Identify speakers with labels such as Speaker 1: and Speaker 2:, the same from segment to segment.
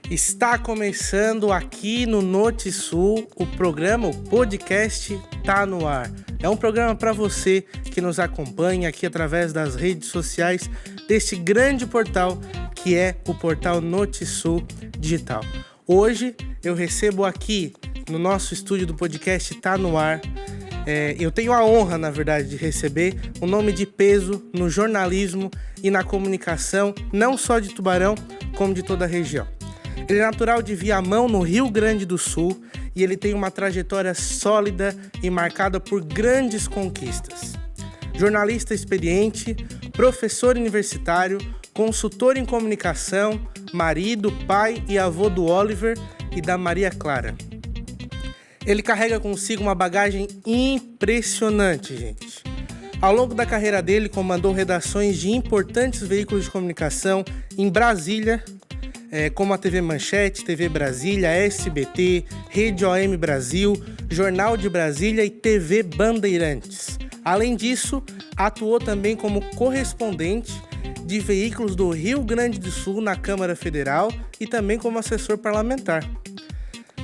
Speaker 1: Está começando aqui no NotiSul o programa, o podcast Tá No Ar. É um programa para você que nos acompanha aqui através das redes sociais deste grande portal que é o portal NotiSul Digital. Hoje eu recebo aqui no nosso estúdio do podcast Tá No Ar, eu tenho a honra, na verdade, de receber um nome de peso no jornalismo e na comunicação, não só de Tubarão, como de toda a região. Ele é natural de Viamão, no Rio Grande do Sul, e ele tem uma trajetória sólida e marcada por grandes conquistas. Jornalista experiente, professor universitário, consultor em comunicação, marido, pai e avô do Oliver e da Maria Clara. Ele carrega consigo uma bagagem impressionante, gente. Ao longo da carreira dele, comandou redações de importantes veículos de comunicação em Brasília, como a TV Manchete, TV Brasília, SBT, Rede OM Brasil, Jornal de Brasília e TV Bandeirantes. Além disso, atuou também como correspondente de veículos do Rio Grande do Sul na Câmara Federal e também como assessor parlamentar.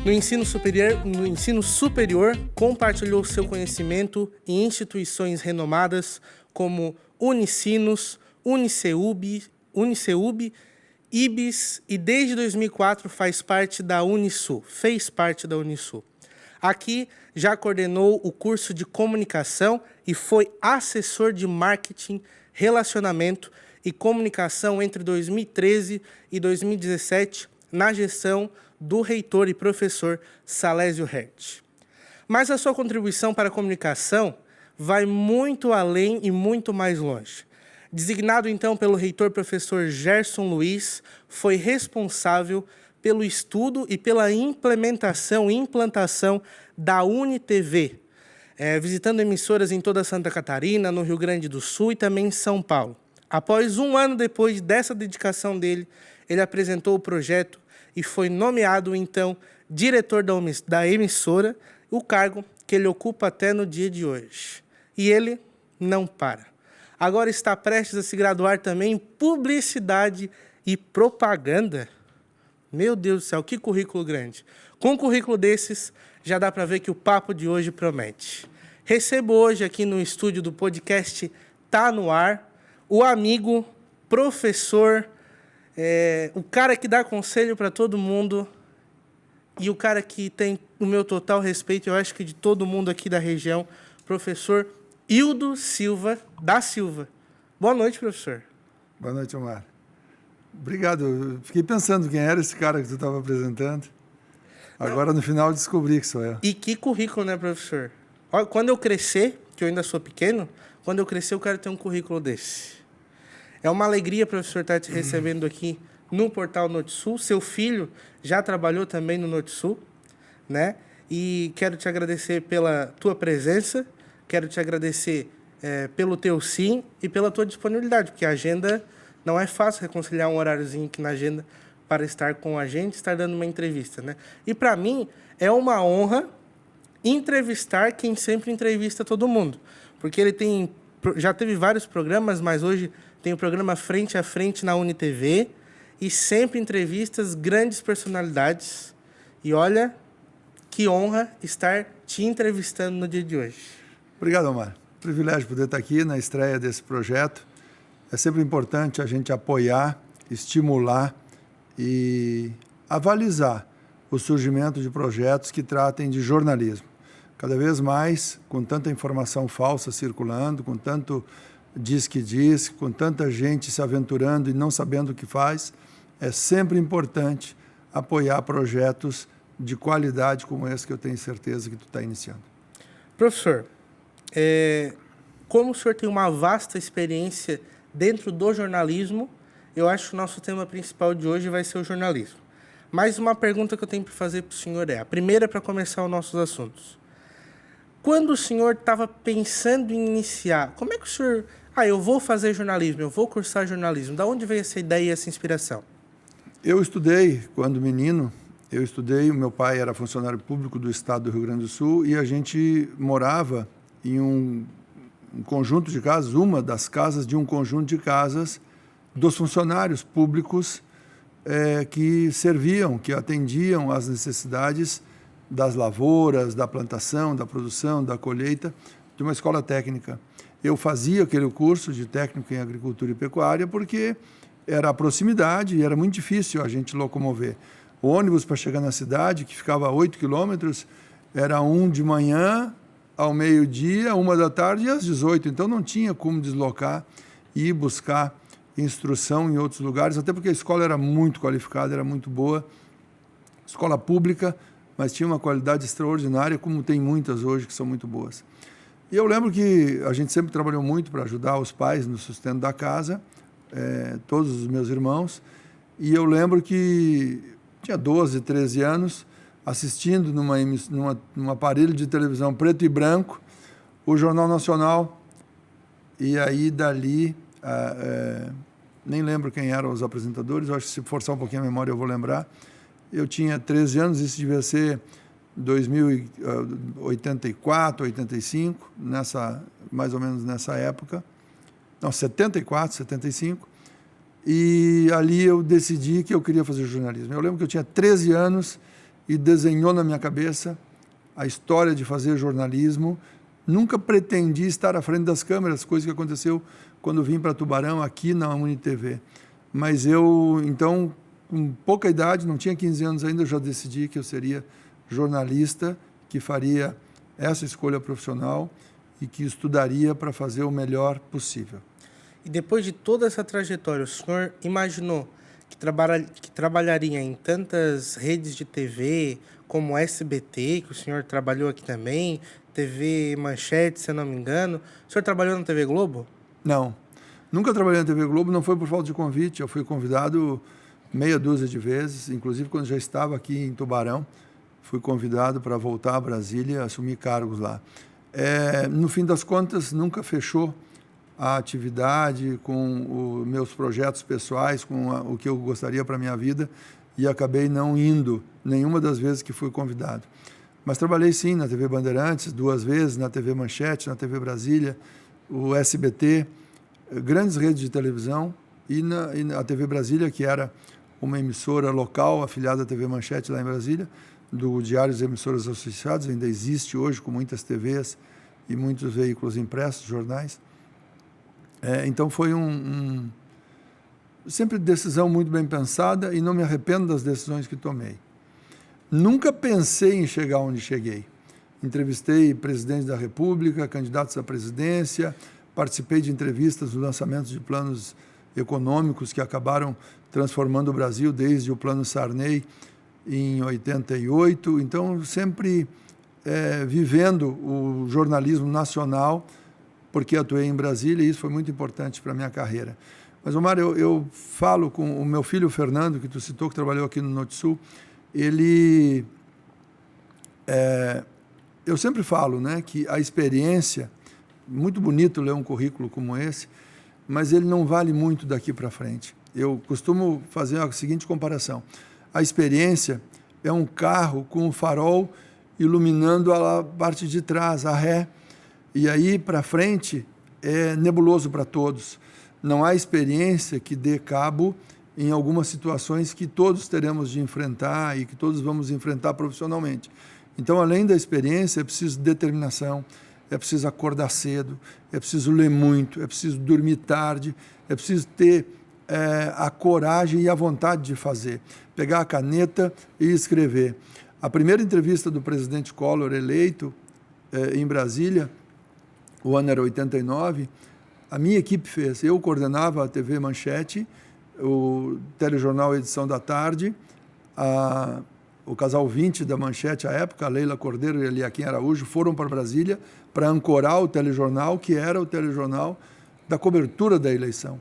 Speaker 1: No ensino superior, compartilhou seu conhecimento em instituições renomadas como Unicinos, Uniceub, IBS, e desde 2004 fez parte da Unisul. Aqui já coordenou o curso de comunicação e foi assessor de marketing, relacionamento e comunicação entre 2013 e 2017 na gestão do reitor e professor Salésio Hertz. Mas a sua contribuição para a comunicação vai muito além e muito mais longe. Designado então pelo reitor professor Gerson Luiz, foi responsável pelo estudo e pela implantação da UniTV, visitando emissoras em toda Santa Catarina, no Rio Grande do Sul e também em São Paulo. Após um ano depois dessa dedicação dele, ele apresentou o projeto e foi nomeado então diretor da emissora, o cargo que ele ocupa até no dia de hoje. E ele não para. Agora está prestes a se graduar também em publicidade e propaganda. Meu Deus do céu, que currículo grande. Com um currículo desses, já dá para ver que o papo de hoje promete. Recebo hoje aqui no estúdio do podcast Tá No Ar, o amigo, professor, o cara que dá conselho para todo mundo e o cara que tem o meu total respeito, eu acho que de todo mundo aqui da região, professor Hildo Silva da Silva. Boa noite, professor.
Speaker 2: Boa noite, Omar. Obrigado. Eu fiquei pensando quem era esse cara que tu estava apresentando. Agora, no final, descobri que sou eu.
Speaker 1: E que currículo, né, professor? Olha, quando eu crescer, que eu ainda sou pequeno, quando eu crescer eu quero ter um currículo desse. É uma alegria, professor, estar te recebendo aqui no portal NotiSul. Seu filho já trabalhou também no NotiSul, né? E quero te agradecer pela tua presença. Quero te agradecer pelo teu sim e pela tua disponibilidade, porque a agenda não é fácil reconciliar um horáriozinho aqui na agenda para estar com a gente, estar dando uma entrevista, né? E para mim é uma honra entrevistar quem sempre entrevista todo mundo, porque ele já teve vários programas, mas hoje tem o programa Frente a Frente na UniTV e sempre entrevistas grandes personalidades. E olha que honra estar te entrevistando no dia de hoje.
Speaker 2: Obrigado, Omar. Privilégio poder estar aqui na estreia desse projeto. É sempre importante a gente apoiar, estimular e avalizar o surgimento de projetos que tratem de jornalismo. Cada vez mais, com tanta informação falsa circulando, com tanto diz que diz, com tanta gente se aventurando e não sabendo o que faz, é sempre importante apoiar projetos de qualidade como esse que eu tenho certeza que tu está iniciando.
Speaker 1: Professor, como o senhor tem uma vasta experiência dentro do jornalismo, eu acho que o nosso tema principal de hoje vai ser o jornalismo. Mas uma pergunta que eu tenho para fazer para o senhor a primeira para começar os nossos assuntos. Quando o senhor estava pensando em iniciar, como é que o senhor... eu vou fazer jornalismo, eu vou cursar jornalismo. Da onde veio essa ideia e essa inspiração?
Speaker 2: Eu estudei, quando menino, o meu pai era funcionário público do estado do Rio Grande do Sul e a gente morava em um um conjunto de casas, uma das casas de um conjunto de casas dos funcionários públicos que serviam, que atendiam às necessidades das lavouras, da plantação, da produção, da colheita, de uma escola técnica. Eu fazia aquele curso de técnico em agricultura e pecuária porque era a proximidade e era muito difícil a gente locomover. O ônibus para chegar na cidade, que ficava a 8 quilômetros, era um de manhã, ao meio-dia, 1 da tarde e às 18. Então não tinha como deslocar e ir buscar instrução em outros lugares, até porque a escola era muito qualificada, era muito boa, escola pública, mas tinha uma qualidade extraordinária, como tem muitas hoje que são muito boas. E eu lembro que a gente sempre trabalhou muito para ajudar os pais no sustento da casa, todos os meus irmãos, e eu lembro que tinha 12, 13 anos, assistindo num aparelho de televisão preto e branco, o Jornal Nacional, e aí dali, nem lembro quem eram os apresentadores, eu acho que se forçar um pouquinho a memória eu vou lembrar. Eu tinha 13 anos, isso devia ser 1984, 85, mais ou menos nessa época. Não, 74, 75. E ali eu decidi que eu queria fazer jornalismo. Eu lembro que eu tinha 13 anos e desenhou na minha cabeça a história de fazer jornalismo. Nunca pretendi estar à frente das câmeras, coisa que aconteceu quando vim para Tubarão, aqui na UniTV. Mas eu, então, com pouca idade, não tinha 15 anos ainda, eu já decidi que eu seria jornalista, que faria essa escolha profissional e que estudaria para fazer o melhor possível.
Speaker 1: E depois de toda essa trajetória, o senhor imaginou que trabalharia em tantas redes de TV, como o SBT, que o senhor trabalhou aqui também, TV Manchete, se eu não me engano. O senhor trabalhou na TV Globo?
Speaker 2: Não, nunca trabalhei na TV Globo, não foi por falta de convite, eu fui convidado meia dúzia de vezes, inclusive quando já estava aqui em Tubarão, fui convidado para voltar a Brasília e assumir cargos lá. No fim das contas, nunca fechou a atividade com os meus projetos pessoais, com o que eu gostaria para a minha vida, e acabei não indo nenhuma das vezes que fui convidado. Mas trabalhei sim na TV Bandeirantes 2 vezes, na TV Manchete, na TV Brasília, o SBT, grandes redes de televisão, e na TV Brasília, que era uma emissora local, afiliada à TV Manchete lá em Brasília, do Diário das Emissoras Associadas, ainda existe hoje com muitas TVs e muitos veículos impressos, jornais. Então foi sempre decisão muito bem pensada e não me arrependo das decisões que tomei. Nunca pensei em chegar onde cheguei. Entrevistei presidentes da República, candidatos à presidência, participei de entrevistas no lançamento de planos econômicos que acabaram transformando o Brasil desde o Plano Sarney em 88. Então, sempre vivendo o jornalismo nacional, porque atuei em Brasília e isso foi muito importante para a minha carreira. Mas, Omar, eu falo com o meu filho Fernando, que tu citou, que trabalhou aqui no Notisul, eu sempre falo, né, que a experiência, muito bonito ler um currículo como esse, mas ele não vale muito daqui para frente. Eu costumo fazer a seguinte comparação. A experiência é um carro com o farol iluminando a parte de trás, a ré, e aí para frente é nebuloso para todos. Não há experiência que dê cabo em algumas situações que todos teremos de enfrentar e que todos vamos enfrentar profissionalmente. Então, além da experiência, é preciso determinação, é preciso acordar cedo, é preciso ler muito, é preciso dormir tarde, é preciso ter a coragem e a vontade de fazer. Pegar a caneta e escrever. A primeira entrevista do presidente Collor eleito em Brasília, o ano era 89, a minha equipe fez. Eu coordenava a TV Manchete, o telejornal Edição da Tarde, o casal 20 da Manchete à época, a Leila Cordeiro e a Eliakim Araújo, foram para Brasília para ancorar o telejornal, que era o telejornal da cobertura da eleição.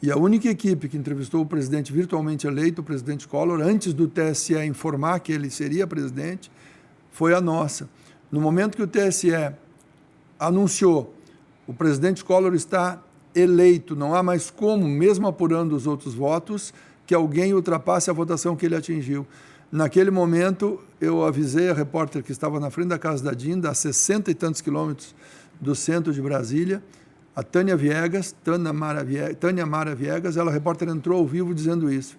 Speaker 2: E a única equipe que entrevistou o presidente virtualmente eleito, o presidente Collor, antes do TSE informar que ele seria presidente, foi a nossa. No momento que o TSE anunciou o presidente Collor está eleito, não há mais como, mesmo apurando os outros votos, que alguém ultrapasse a votação que ele atingiu. Naquele momento, eu avisei a repórter que estava na frente da casa da Dinda, a 60 e tantos quilômetros do centro de Brasília, a Tânia Mara Viegas, ela, a repórter, entrou ao vivo dizendo isso.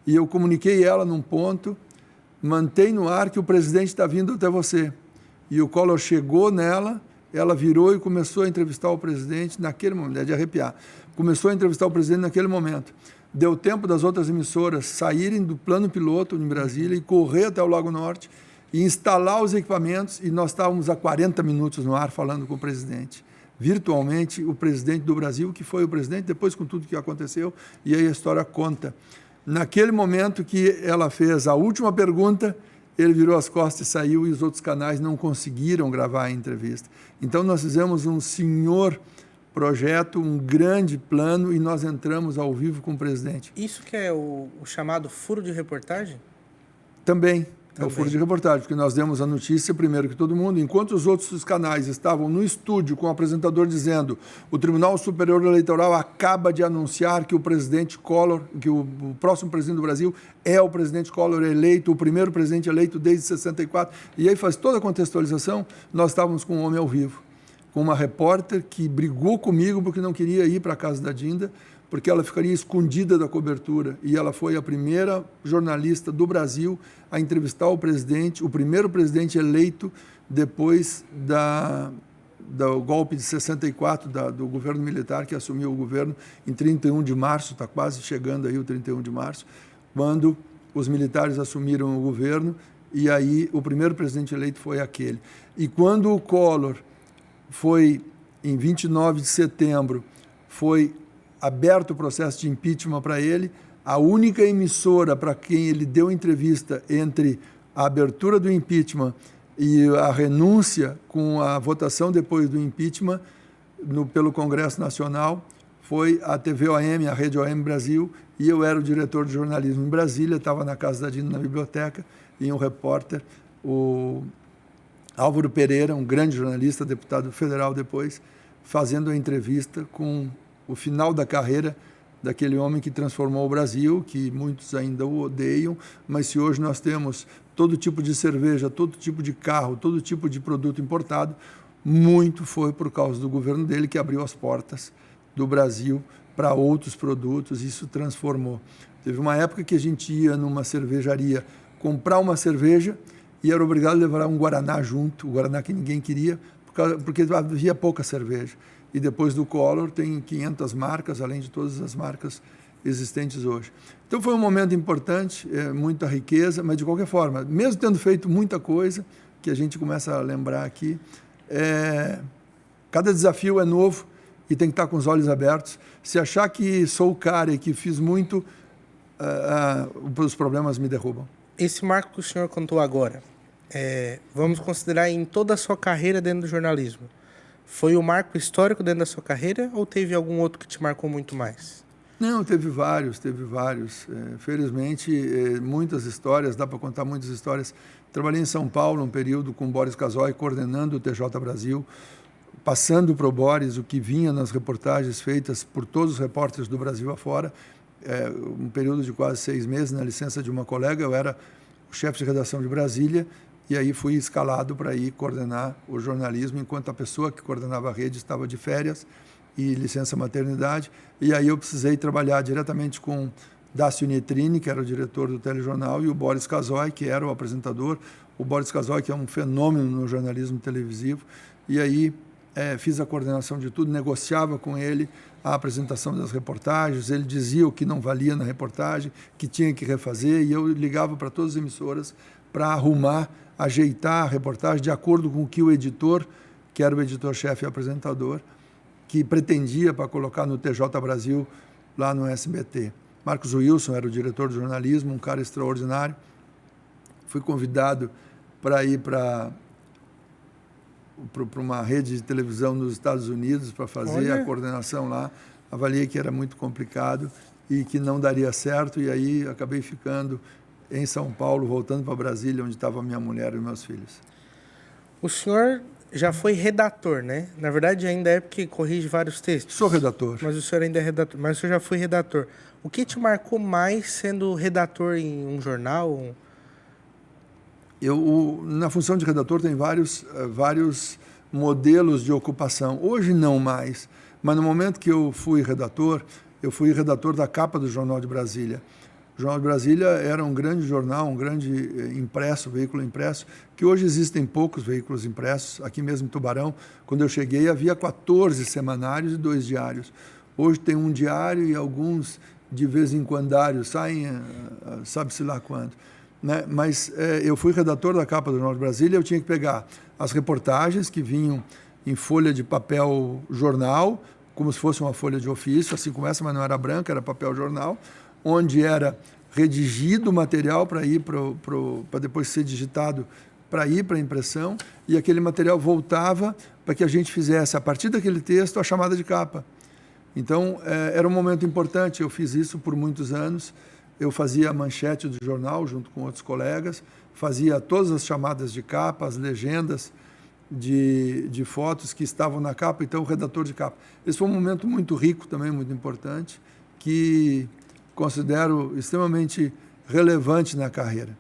Speaker 2: E eu comuniquei ela num ponto, mantém no ar que o presidente está vindo até você. E o Collor chegou nela, ela virou e começou a entrevistar o presidente naquele momento, é de arrepiar. Começou a entrevistar o presidente naquele momento. Deu tempo das outras emissoras saírem do plano piloto em Brasília e correr até o Lago Norte e instalar os equipamentos, e nós estávamos há 40 minutos no ar falando com o presidente. Virtualmente, o presidente do Brasil, que foi o presidente, depois com tudo que aconteceu, e aí a história conta. Naquele momento que ela fez a última pergunta, ele virou as costas e saiu, e os outros canais não conseguiram gravar a entrevista. Então, nós fizemos um senhor projeto, um grande plano, e nós entramos ao vivo com o presidente.
Speaker 1: Isso que é o chamado furo de reportagem?
Speaker 2: Também. É o furo de reportagem, porque nós demos a notícia primeiro que todo mundo, enquanto os outros canais estavam no estúdio com o apresentador dizendo: o Tribunal Superior Eleitoral acaba de anunciar que o presidente Collor, que o próximo presidente do Brasil é o presidente Collor eleito, o primeiro presidente eleito desde 64, e aí faz toda a contextualização. Nós estávamos com um homem ao vivo, com uma repórter que brigou comigo porque não queria ir para a casa da Dinda, porque ela ficaria escondida da cobertura, e ela foi a primeira jornalista do Brasil a entrevistar o presidente, o primeiro presidente eleito depois do golpe de 64, do governo militar, que assumiu o governo em 31 de março, está quase chegando aí o 31 de março, quando os militares assumiram o governo, e aí o primeiro presidente eleito foi aquele. E quando o Collor foi, em 29 de setembro, foi aberto o processo de impeachment para ele, a única emissora para quem ele deu entrevista entre a abertura do impeachment e a renúncia com a votação depois do impeachment pelo Congresso Nacional foi a TV OM, a Rede OM Brasil, e eu era o diretor de jornalismo em Brasília, estava na casa da Dina, na biblioteca, e um repórter, o Álvaro Pereira, um grande jornalista, deputado federal depois, fazendo a entrevista com o final da carreira daquele homem que transformou o Brasil, que muitos ainda o odeiam, mas se hoje nós temos todo tipo de cerveja, todo tipo de carro, todo tipo de produto importado, muito foi por causa do governo dele, que abriu as portas do Brasil para outros produtos, e isso transformou. Teve uma época que a gente ia numa cervejaria comprar uma cerveja e era obrigado a levar um Guaraná junto, o Guaraná que ninguém queria, porque havia pouca cerveja. E depois do Collor tem 500 marcas, além de todas as marcas existentes hoje. Então foi um momento importante, muita riqueza, mas de qualquer forma, mesmo tendo feito muita coisa, que a gente começa a lembrar aqui, cada desafio é novo e tem que estar com os olhos abertos. Se achar que sou o cara e que fiz muito, os problemas me derrubam.
Speaker 1: Esse marco que o senhor contou agora, vamos considerar em toda a sua carreira dentro do jornalismo, foi o marco histórico dentro da sua carreira ou teve algum outro que te marcou muito mais?
Speaker 2: Não, teve vários. Felizmente, muitas histórias, dá para contar muitas histórias. Trabalhei em São Paulo um período com Boris Casoy, coordenando o TJ Brasil, passando para o Boris o que vinha nas reportagens feitas por todos os repórteres do Brasil afora. Um período de quase 6 meses, na licença de uma colega, eu era o chefe de redação de Brasília, e aí fui escalado para ir coordenar o jornalismo, enquanto a pessoa que coordenava a rede estava de férias e licença maternidade. E aí eu precisei trabalhar diretamente com Dácio Nietrini, que era o diretor do telejornal, e o Boris Casoy, que era o apresentador. O Boris Casoy, que é um fenômeno no jornalismo televisivo. E aí fiz a coordenação de tudo, negociava com ele a apresentação das reportagens, ele dizia o que não valia na reportagem, que tinha que refazer, e eu ligava para todas as emissoras para arrumar, ajeitar a reportagem de acordo com o que o editor, que era o editor-chefe e apresentador, que pretendia para colocar no TJ Brasil, lá no SBT. Marcos Wilson era o diretor de jornalismo, um cara extraordinário. Fui convidado para ir para uma rede de televisão nos Estados Unidos para fazer a coordenação lá. Avaliei que era muito complicado e que não daria certo, e aí acabei ficando em São Paulo, voltando para Brasília, onde estava minha mulher e meus filhos.
Speaker 1: O senhor já foi redator, né? Na verdade, ainda é porque corrige vários textos.
Speaker 2: Sou redator.
Speaker 1: Mas o senhor ainda é redator. Mas o senhor já foi redator. O que te marcou mais sendo redator em um jornal?
Speaker 2: Na função de redator tem vários modelos de ocupação. Hoje não mais, mas no momento que eu fui redator da capa do Jornal de Brasília. O Jornal de Brasília era um grande jornal, um grande veículo impresso, que hoje existem poucos veículos impressos. Aqui mesmo em Tubarão, quando eu cheguei, havia 14 semanários e 2 diários. Hoje tem um diário e alguns, de vez em quando, saem, sabe-se lá quando. Né? Mas eu fui redator da capa do Jornal de Brasília, eu tinha que pegar as reportagens que vinham em folha de papel jornal, como se fosse uma folha de ofício, assim como essa, mas não era branca, era papel jornal, onde era redigido o material para ir para depois ser digitado, para ir para a impressão, e aquele material voltava para que a gente fizesse, a partir daquele texto, a chamada de capa. Então, era um momento importante, eu fiz isso por muitos anos, eu fazia a manchete do jornal junto com outros colegas, fazia todas as chamadas de capa, as legendas de fotos que estavam na capa, então o redator de capa. Esse foi um momento muito rico também, muito importante, que considero extremamente relevante na carreira.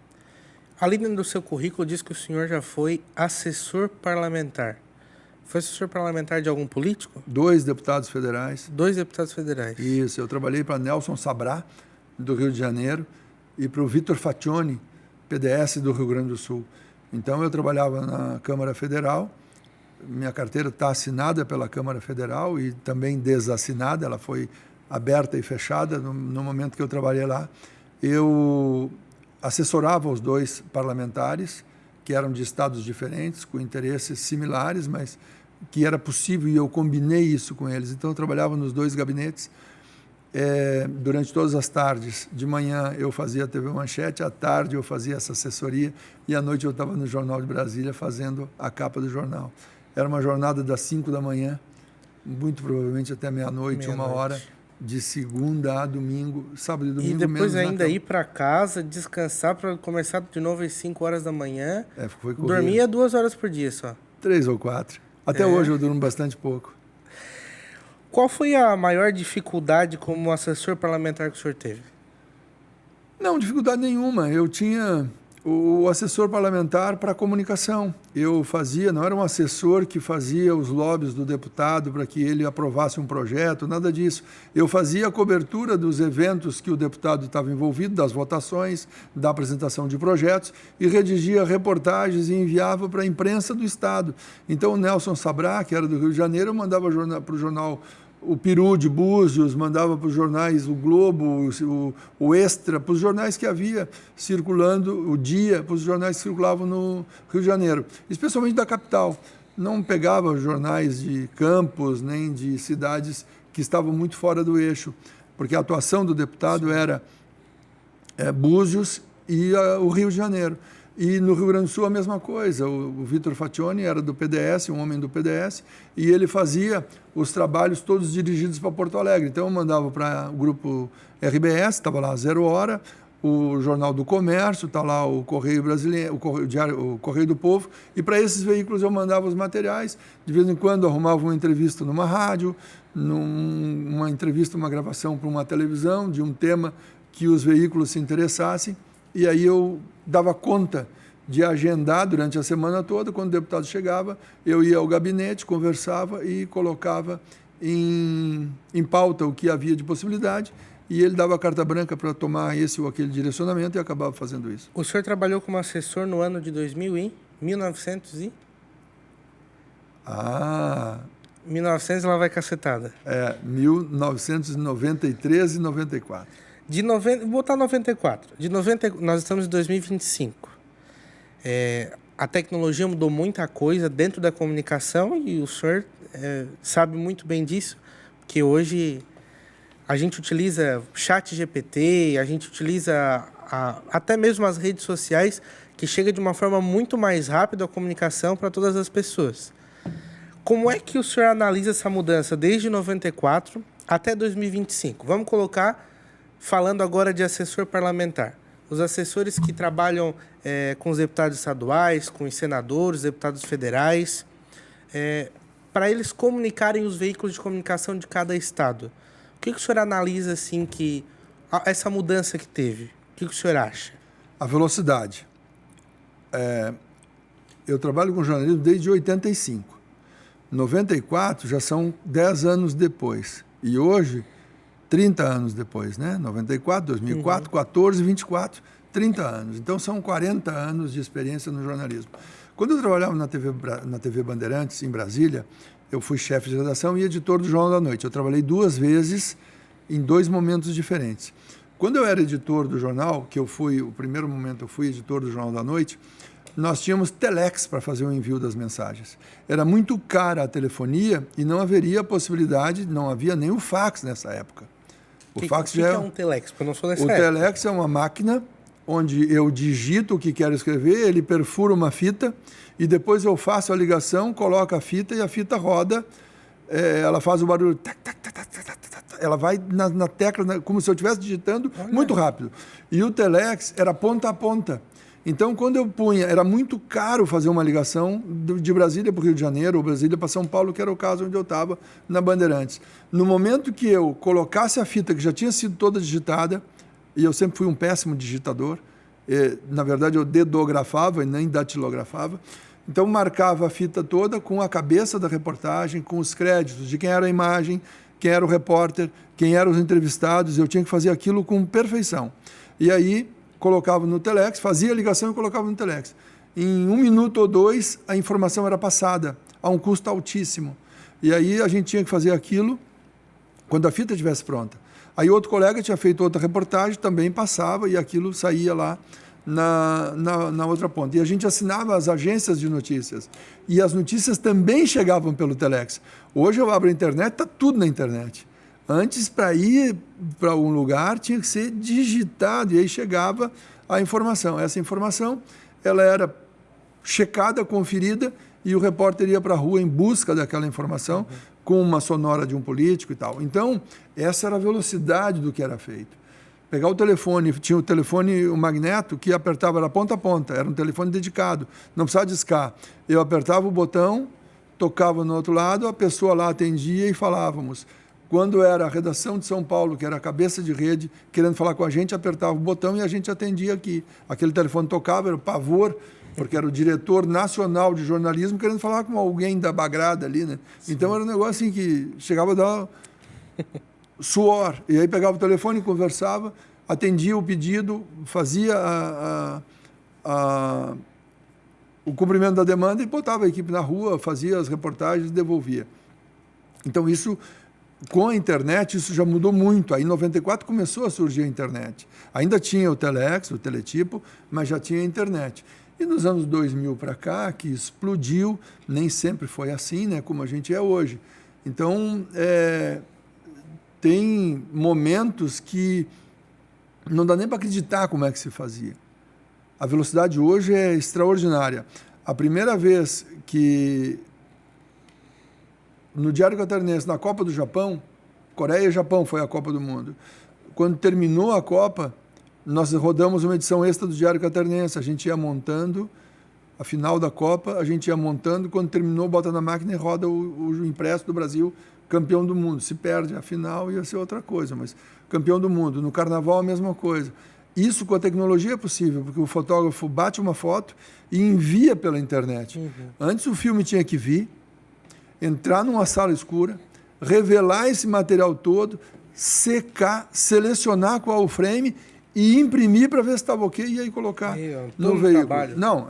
Speaker 1: Ali dentro do seu currículo diz que o senhor já foi assessor parlamentar. Foi assessor parlamentar de algum político?
Speaker 2: 2 deputados federais.
Speaker 1: 2 deputados federais.
Speaker 2: Isso, eu trabalhei para Nelson Sabrá, do Rio de Janeiro, e para o Vitor Faccioni, PDS do Rio Grande do Sul. Então, eu trabalhava na Câmara Federal, minha carteira está assinada pela Câmara Federal e também desassinada, ela foi aberta e fechada no momento que eu trabalhei lá. Eu assessorava os 2 parlamentares, que eram de estados diferentes, com interesses similares, mas que era possível e eu combinei isso com eles. Então, eu trabalhava nos 2 gabinetes. Durante todas as tardes, de manhã eu fazia a TV Manchete, à tarde eu fazia essa assessoria e à noite eu estava no Jornal de Brasília fazendo a capa do jornal. Era uma jornada das 5 da manhã, muito provavelmente até meia-noite, 1h, de segunda a domingo, sábado e domingo.
Speaker 1: E depois ainda ir para casa, descansar para começar de novo às 5 horas da manhã.
Speaker 2: Foi corrido.
Speaker 1: Dormia 2 horas por dia só.
Speaker 2: 3 ou 4. Até hoje eu durmo bastante pouco.
Speaker 1: Qual foi a maior dificuldade como assessor parlamentar que o senhor teve?
Speaker 2: Não, dificuldade nenhuma. Eu tinha o assessor parlamentar para comunicação. Eu fazia, não era um assessor que fazia os lobbies do deputado para que ele aprovasse um projeto, nada disso. Eu fazia a cobertura dos eventos que o deputado estava envolvido, das votações, da apresentação de projetos, e redigia reportagens e enviava para a imprensa do Estado. Então, o Nelson Sabrá, que era do Rio de Janeiro, eu mandava para o jornal o Peru de Búzios, mandava para os jornais o Globo, o Extra, para os jornais que havia circulando, o Dia, para os jornais que circulavam no Rio de Janeiro, especialmente da capital. Não pegava jornais de campos, nem de cidades que estavam muito fora do eixo, porque a atuação do deputado era Búzios e o Rio de Janeiro. E no Rio Grande do Sul a mesma coisa, o Vitor Faccioni era do PDS, um homem do PDS, e ele fazia os trabalhos todos dirigidos para Porto Alegre. Então eu mandava para o grupo RBS, estava lá 0 Hora, o Jornal do Comércio, está lá o Correio Brasileiro, o Correio do Povo, e para esses veículos eu mandava os materiais, de vez em quando arrumava uma entrevista numa rádio, uma entrevista, uma gravação para uma televisão, de um tema que os veículos se interessassem, e aí eu dava conta de agendar durante a semana toda. Quando o deputado chegava, eu ia ao gabinete, conversava e colocava em pauta o que havia de possibilidade, e ele dava a carta branca para tomar esse ou aquele direcionamento e acabava fazendo isso.
Speaker 1: O senhor trabalhou como assessor no ano de 1900 ela vai cacetada.
Speaker 2: 1993 e 94.
Speaker 1: Vou botar 94. Nós estamos em 2025. A tecnologia mudou muita coisa dentro da comunicação e o senhor sabe muito bem disso, que hoje a gente utiliza chat GPT, a gente utiliza até mesmo as redes sociais, que chega de uma forma muito mais rápida a comunicação para todas as pessoas. Como é que o senhor analisa essa mudança desde 94 até 2025? Vamos colocar... Falando agora de assessor parlamentar, os assessores que trabalham com os deputados estaduais, com os senadores, deputados federais, para eles comunicarem os veículos de comunicação de cada estado. O que o senhor analisa assim que essa mudança que teve? O que o senhor acha?
Speaker 2: A velocidade. Eu trabalho com jornalismo desde 85. 94 já são 10 anos depois. E hoje, 30 anos depois, né? 94, 2004, 14, 24, 30 anos. Então, são 40 anos de experiência no jornalismo. Quando eu trabalhava na TV Bandeirantes, em Brasília, eu fui chefe de redação e editor do Jornal da Noite. Eu trabalhei 2 vezes em 2 momentos diferentes. Quando eu era editor do jornal, o primeiro momento eu fui editor do Jornal da Noite, nós tínhamos telex para fazer o envio das mensagens. Era muito cara a telefonia e não haveria possibilidade, não havia nem o fax nessa época.
Speaker 1: O que é um telex? Porque eu não sou dessa época.
Speaker 2: O telex é uma máquina onde eu digito o que quero escrever, ele perfura uma fita e depois eu faço a ligação, coloco a fita e a fita roda, ela faz o barulho, ela vai na tecla, como se eu estivesse digitando muito rápido. E o telex era ponta a ponta. Então, quando eu punha, era muito caro fazer uma ligação de Brasília para o Rio de Janeiro, ou Brasília para São Paulo, que era o caso onde eu estava, na Bandeirantes. No momento que eu colocasse a fita, que já tinha sido toda digitada, e eu sempre fui um péssimo digitador, na verdade eu dedografava e nem datilografava, então marcava a fita toda com a cabeça da reportagem, com os créditos de quem era a imagem, quem era o repórter, quem eram os entrevistados, eu tinha que fazer aquilo com perfeição. E aí colocava no telex, fazia a ligação e colocava no telex. Em 1 minuto ou 2, a informação era passada a um custo altíssimo. E aí a gente tinha que fazer aquilo quando a fita estivesse pronta. Aí outro colega tinha feito outra reportagem, também passava e aquilo saía lá na outra ponta. E a gente assinava as agências de notícias. E as notícias também chegavam pelo telex. Hoje eu abro a internet, está tudo na internet. Antes, para ir para um lugar, tinha que ser digitado, e aí chegava a informação. Essa informação ela era checada, conferida, e o repórter ia para a rua em busca daquela informação, com uma sonora de um político e tal. Então, essa era a velocidade do que era feito. Pegar o telefone, tinha o telefone, o magneto, que apertava, era ponta a ponta, era um telefone dedicado, não precisava discar. Eu apertava o botão, tocava no outro lado, a pessoa lá atendia e falávamos. Quando era a redação de São Paulo, que era a cabeça de rede, querendo falar com a gente, apertava o botão e a gente atendia aqui. Aquele telefone tocava, era o pavor, porque era o diretor nacional de jornalismo querendo falar com alguém da bagrada ali, né? Sim. Então era um negócio assim que chegava a dar suor. E aí pegava o telefone, conversava, atendia o pedido, fazia o cumprimento da demanda e botava a equipe na rua, fazia as reportagens e devolvia. Então isso... Com a internet, isso já mudou muito. Aí, em 94, começou a surgir a internet. Ainda tinha o telex, o teletipo, mas já tinha a internet. E nos anos 2000 para cá, que explodiu, nem sempre foi assim, né, como a gente é hoje. Então, tem momentos que não dá nem para acreditar como é que se fazia. A velocidade hoje é extraordinária. A primeira vez que... No Diário Catarinense, na Copa do Japão, Coreia e Japão foi a Copa do Mundo. Quando terminou a Copa, nós rodamos uma edição extra do Diário Catarinense. A gente ia montando, a final da Copa, a gente ia montando, quando terminou, bota na máquina e roda o impresso do Brasil, campeão do mundo. Se perde a final, ia ser outra coisa, mas campeão do mundo. No Carnaval, a mesma coisa. Isso com a tecnologia é possível, porque o fotógrafo bate uma foto e envia pela internet. Antes o filme tinha que vir, entrar numa sala escura, revelar esse material todo, secar, selecionar qual o frame e imprimir para ver se estava ok e aí colocar no veículo. Trabalho. Não,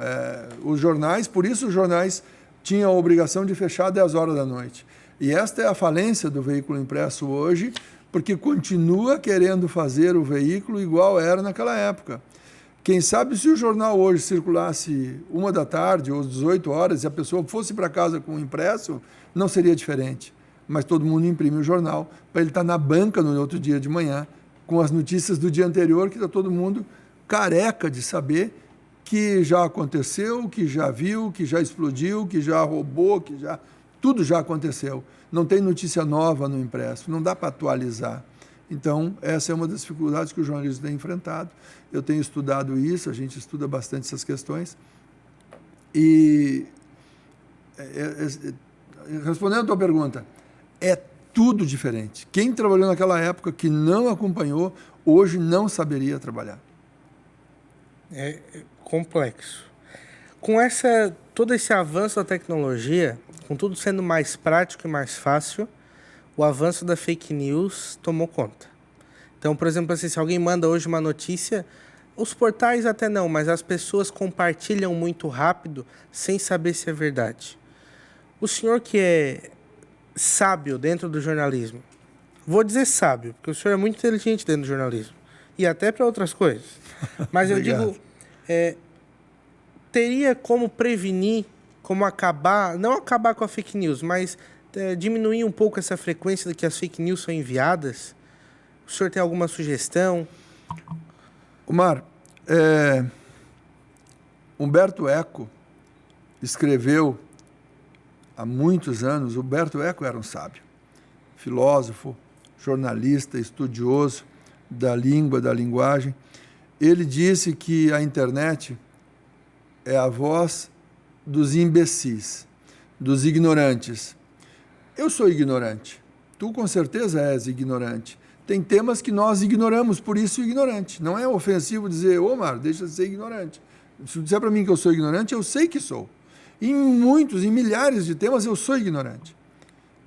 Speaker 2: os jornais, por isso os jornais tinham a obrigação de fechar 10 horas da noite. E esta é a falência do veículo impresso hoje, porque continua querendo fazer o veículo igual era naquela época. Quem sabe se o jornal hoje circulasse 1 da tarde ou 18 horas e a pessoa fosse para casa com o impresso, não seria diferente. Mas todo mundo imprime o jornal para ele estar na banca no outro dia de manhã com as notícias do dia anterior, que está todo mundo careca de saber que já aconteceu, que já viu, que já explodiu, que já roubou, que já... Tudo já aconteceu. Não tem notícia nova no impresso, não dá para atualizar. Então, essa é uma das dificuldades que o jornalismo tem enfrentado. Eu tenho estudado isso, a gente estuda bastante essas questões. E, respondendo a tua pergunta, é tudo diferente. Quem trabalhou naquela época, que não acompanhou, hoje não saberia trabalhar.
Speaker 1: É complexo. Com todo esse avanço da tecnologia, com tudo sendo mais prático e mais fácil, o avanço da fake news tomou conta. Então, por exemplo, assim, se alguém manda hoje uma notícia, os portais até não, mas as pessoas compartilham muito rápido sem saber se é verdade. O senhor que é sábio dentro do jornalismo, vou dizer sábio, porque o senhor é muito inteligente dentro do jornalismo, e até para outras coisas, mas eu digo, teria como prevenir, como acabar, não acabar com a fake news, mas diminuir um pouco essa frequência de que as fake news são enviadas? O senhor tem alguma sugestão?
Speaker 2: Omar, Humberto Eco escreveu há muitos anos. Humberto Eco era um sábio, filósofo, jornalista, estudioso da língua, da linguagem. Ele disse que a internet é a voz dos imbecis, dos ignorantes. Eu sou ignorante, tu com certeza és ignorante. Tem temas que nós ignoramos, por isso ignorante. Não é ofensivo dizer, Omar, deixa de ser ignorante. Se disser para mim que eu sou ignorante, eu sei que sou. Em milhares de temas eu sou ignorante.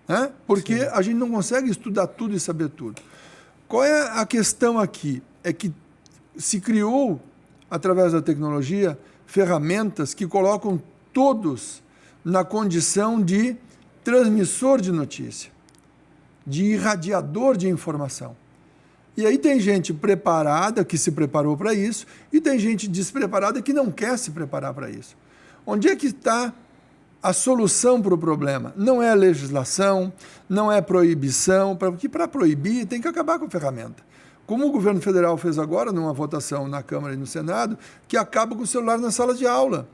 Speaker 2: Né? Porque a gente não consegue estudar tudo e saber tudo. Qual é a questão aqui? É que se criou, através da tecnologia, ferramentas que colocam todos na condição de transmissor de notícia, de irradiador de informação. E aí tem gente preparada, que se preparou para isso, e tem gente despreparada que não quer se preparar para isso. Onde é que está a solução para o problema? Não é legislação, não é proibição, porque para proibir tem que acabar com a ferramenta. Como o governo federal fez agora, numa votação na Câmara e no Senado, que acaba com o celular na sala de aula.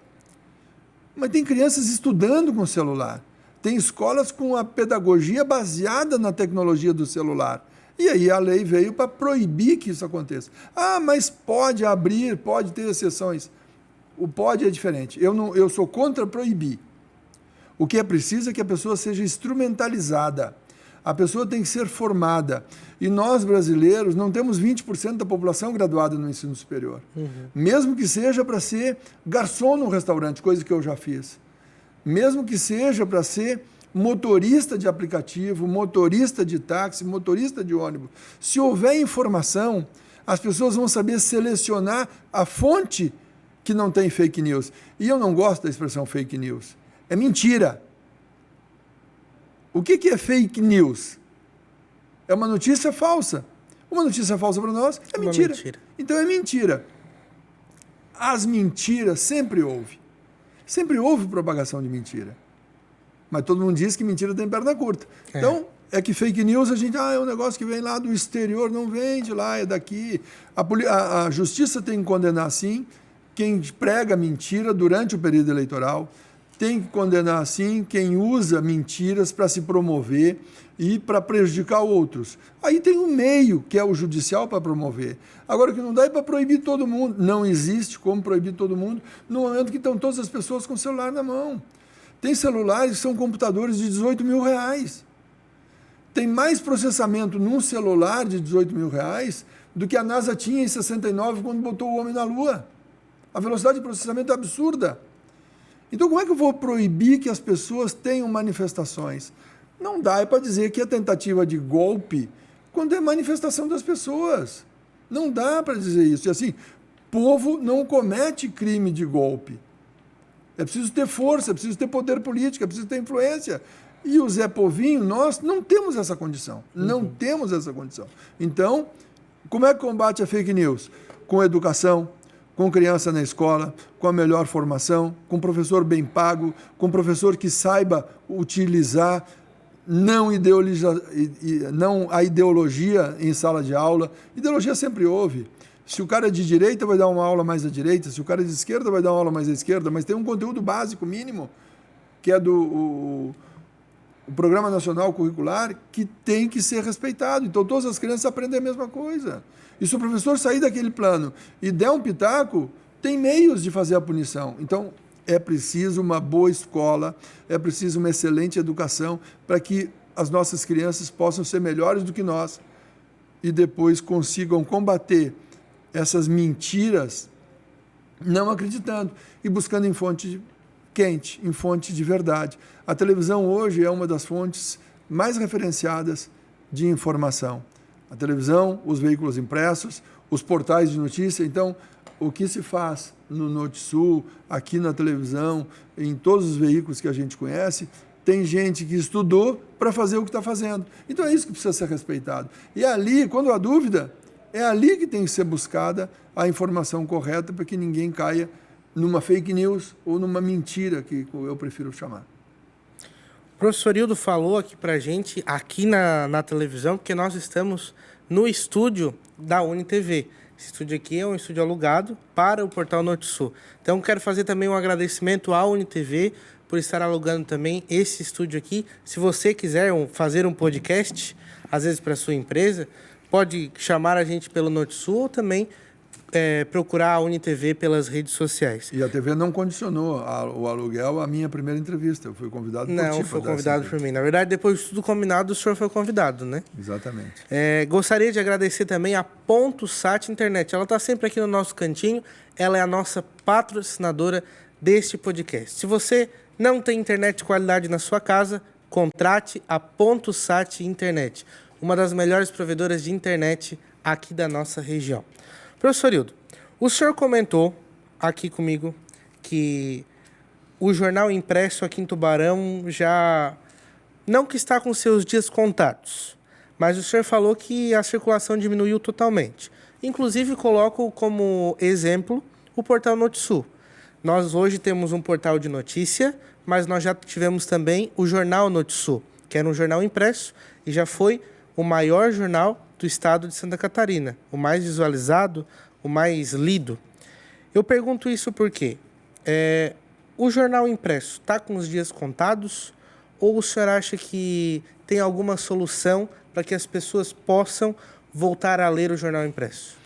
Speaker 2: Mas tem crianças estudando com o celular. Tem escolas com a pedagogia baseada na tecnologia do celular. E aí a lei veio para proibir que isso aconteça. Ah, mas pode abrir, pode ter exceções. O pode é diferente. Eu sou contra proibir. O que é preciso é que a pessoa seja instrumentalizada. A pessoa tem que ser formada. E nós, brasileiros, não temos 20% da população graduada no ensino superior. Mesmo que seja para ser garçom num restaurante, coisa que eu já fiz. Mesmo que seja para ser motorista de aplicativo, motorista de táxi, motorista de ônibus. Se houver informação, as pessoas vão saber selecionar a fonte que não tem fake news. E eu não gosto da expressão fake news. É mentira. O que é fake news? É uma notícia falsa. Uma notícia falsa para nós é mentira. Então é mentira. As mentiras sempre houve. Sempre houve propagação de mentira. Mas todo mundo diz que mentira tem perna curta. Então, é que fake news, a gente, é um negócio que vem lá do exterior, não vem de lá, é daqui. A justiça tem que condenar, sim, quem prega mentira durante o período eleitoral. Tem que condenar, sim, quem usa mentiras para se promover e para prejudicar outros. Aí tem um meio, que é o judicial, para promover. Agora, o que não dá é para proibir todo mundo. Não existe como proibir todo mundo no momento que estão todas as pessoas com o celular na mão. Tem celulares que são computadores de 18 mil reais. Tem mais processamento num celular de 18 mil reais do que a NASA tinha em 69 quando botou o homem na Lua. A velocidade de processamento é absurda. Então, como é que eu vou proibir que as pessoas tenham manifestações? Não dá é para dizer que é tentativa de golpe quando é manifestação das pessoas. Não dá para dizer isso. E assim, povo não comete crime de golpe. É preciso ter força, é preciso ter poder político, é preciso ter influência. E o Zé Povinho, nós não temos essa condição. Não temos essa condição. Então, como é que combate a fake news? Com educação, com criança na escola, com a melhor formação, com professor bem pago, com professor que saiba utilizar não a ideologia em sala de aula. Ideologia sempre houve. Se o cara é de direita, vai dar uma aula mais à direita. Se o cara é de esquerda, vai dar uma aula mais à esquerda. Mas tem um conteúdo básico, mínimo, que é o Programa Nacional Curricular, que tem que ser respeitado. Então, todas as crianças aprendem a mesma coisa. E se o professor sair daquele plano e der um pitaco, tem meios de fazer a punição. Então, é preciso uma boa escola, é preciso uma excelente educação para que as nossas crianças possam ser melhores do que nós e depois consigam combater essas mentiras não acreditando e buscando em fontes quente, em fonte de verdade. A televisão hoje é uma das fontes mais referenciadas de informação. A televisão, os veículos impressos, os portais de notícia. Então, o que se faz no Notisul, aqui na televisão, em todos os veículos que a gente conhece, tem gente que estudou para fazer o que está fazendo. Então, é isso que precisa ser respeitado. E ali, quando há dúvida, é ali que tem que ser buscada a informação correta para que ninguém caia numa fake news ou numa mentira, que eu prefiro chamar.
Speaker 1: O professor Hildo falou aqui para a gente, aqui na televisão, que nós estamos no estúdio da UniTV. Esse estúdio aqui é um estúdio alugado para o Portal Notisul. Então, quero fazer também um agradecimento à UniTV por estar alugando também esse estúdio aqui. Se você quiser fazer um podcast, às vezes para a sua empresa, pode chamar a gente pelo Notisul ou também procurar a UniTV pelas redes sociais.
Speaker 2: E a TV não condicionou o aluguel à minha primeira entrevista. Eu fui convidado por ti.
Speaker 1: Não, foi convidado por mim. Na verdade, depois de tudo combinado, o senhor foi convidado, né?
Speaker 2: Exatamente.
Speaker 1: Gostaria de agradecer também a Ponto Sat Internet. Ela está sempre aqui no nosso cantinho. Ela é a nossa patrocinadora deste podcast. Se você não tem internet de qualidade na sua casa, contrate a Ponto Sat Internet, uma das melhores provedoras de internet aqui da nossa região. Professor Hildo, o senhor comentou aqui comigo que o jornal impresso aqui em Tubarão já não que está com seus dias contados, mas o senhor falou que a circulação diminuiu totalmente. Inclusive, coloco como exemplo o Portal Notisul. Nós hoje temos um portal de notícia, mas nós já tivemos também o Jornal Notisul, que era um jornal impresso e já foi o maior jornal do estado de Santa Catarina, o mais visualizado, o mais lido. Eu pergunto isso porque o jornal impresso está com os dias contados ou o senhor acha que tem alguma solução para que as pessoas possam voltar a ler o jornal impresso?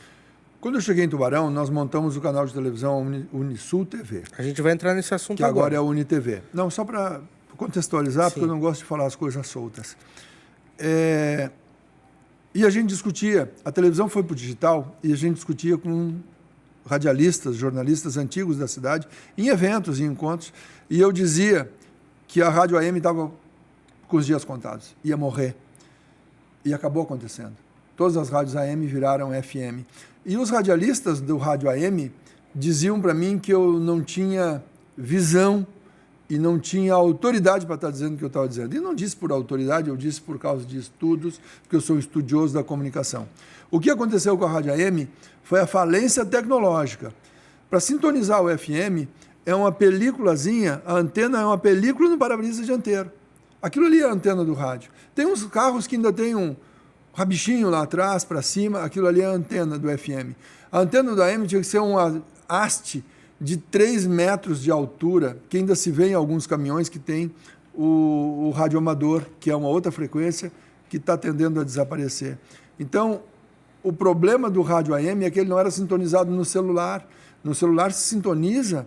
Speaker 2: Quando eu cheguei em Tubarão, nós montamos o canal de televisão Unisul TV.
Speaker 1: A gente vai entrar nesse assunto
Speaker 2: que agora é a UniTV. Não, só para contextualizar, porque eu não gosto de falar as coisas soltas. E a gente discutia, a televisão foi para o digital, e a gente discutia com radialistas, jornalistas antigos da cidade, em eventos, em encontros, e eu dizia que a rádio AM estava com os dias contados, ia morrer. E acabou acontecendo. Todas as rádios AM viraram FM. E os radialistas do rádio AM diziam para mim que eu não tinha visão e não tinha autoridade para estar dizendo o que eu estava dizendo. E não disse por autoridade, eu disse por causa de estudos, porque eu sou estudioso da comunicação. O que aconteceu com a rádio AM foi a falência tecnológica. Para sintonizar o FM, é uma películazinha, a antena é uma película no para-brisa dianteiro. Aquilo ali é a antena do rádio. Tem uns carros que ainda tem um rabichinho lá atrás, para cima, aquilo ali é a antena do FM. A antena do AM tinha que ser uma haste de 3 metros de altura, que ainda se vê em alguns caminhões que tem o radioamador, que é uma outra frequência que está tendendo a desaparecer. Então, o problema do rádio AM é que ele não era sintonizado no celular. No celular se sintoniza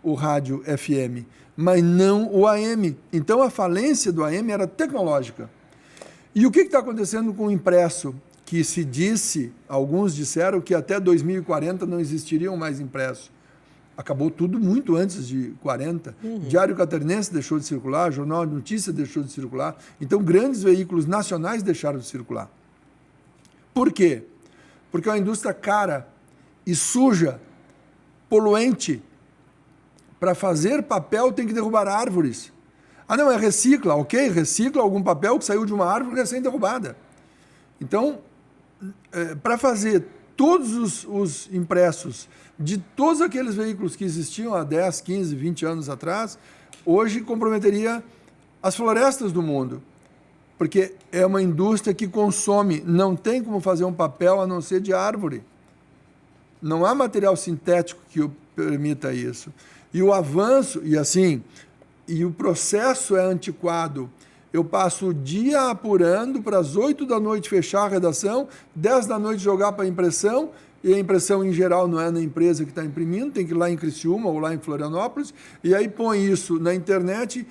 Speaker 2: o rádio FM, mas não o AM. Então, a falência do AM era tecnológica. E o que está acontecendo com o impresso? Que se disse, alguns disseram que até 2040 não existiriam mais impressos. Acabou tudo muito antes de 40. Diário Catarinense deixou de circular, Jornal de Notícias deixou de circular. Então, grandes veículos nacionais deixaram de circular. Por quê? Porque é uma indústria cara e suja, poluente. Para fazer papel tem que derrubar árvores. Ah, não, recicla, ok? Recicla algum papel que saiu de uma árvore recém-derrubada. Então, para fazer todos os impressos de todos aqueles veículos que existiam há 10, 15, 20 anos atrás, hoje comprometeria as florestas do mundo. Porque é uma indústria que consome, não tem como fazer um papel a não ser de árvore. Não há material sintético que permita isso. E o avanço, e o processo é antiquado. Eu passo o dia apurando para as 8 da noite fechar a redação, 10 da noite jogar para a impressão, e a impressão em geral não é na empresa que está imprimindo, tem que ir lá em Criciúma ou lá em Florianópolis, e aí põe isso na internet,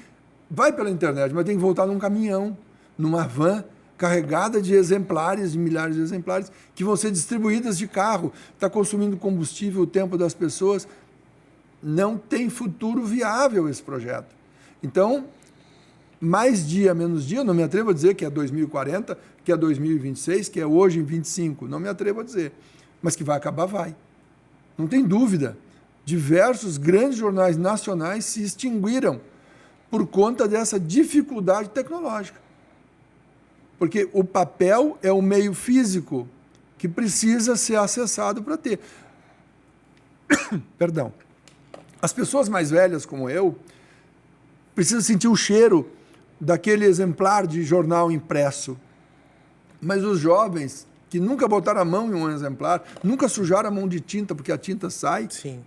Speaker 2: vai pela internet, mas tem que voltar num caminhão, numa van carregada de exemplares, de milhares de exemplares, que vão ser distribuídas de carro, está consumindo combustível, o tempo das pessoas. não tem futuro viável esse projeto. Então, mais dia, menos dia, não me atrevo a dizer que é 2040, que é 2026, que é hoje em 25, não me atrevo a dizer. Mas que vai acabar, vai. Não tem dúvida. Diversos grandes jornais nacionais se extinguiram por conta dessa dificuldade tecnológica. Porque o papel é o meio físico que precisa ser acessado para ter. Perdão. As pessoas mais velhas, como eu, precisam sentir o cheiro daquele exemplar de jornal impresso. Mas os jovens que nunca botaram a mão em um exemplar, nunca sujaram a mão de tinta, porque a tinta sai,
Speaker 1: Sim.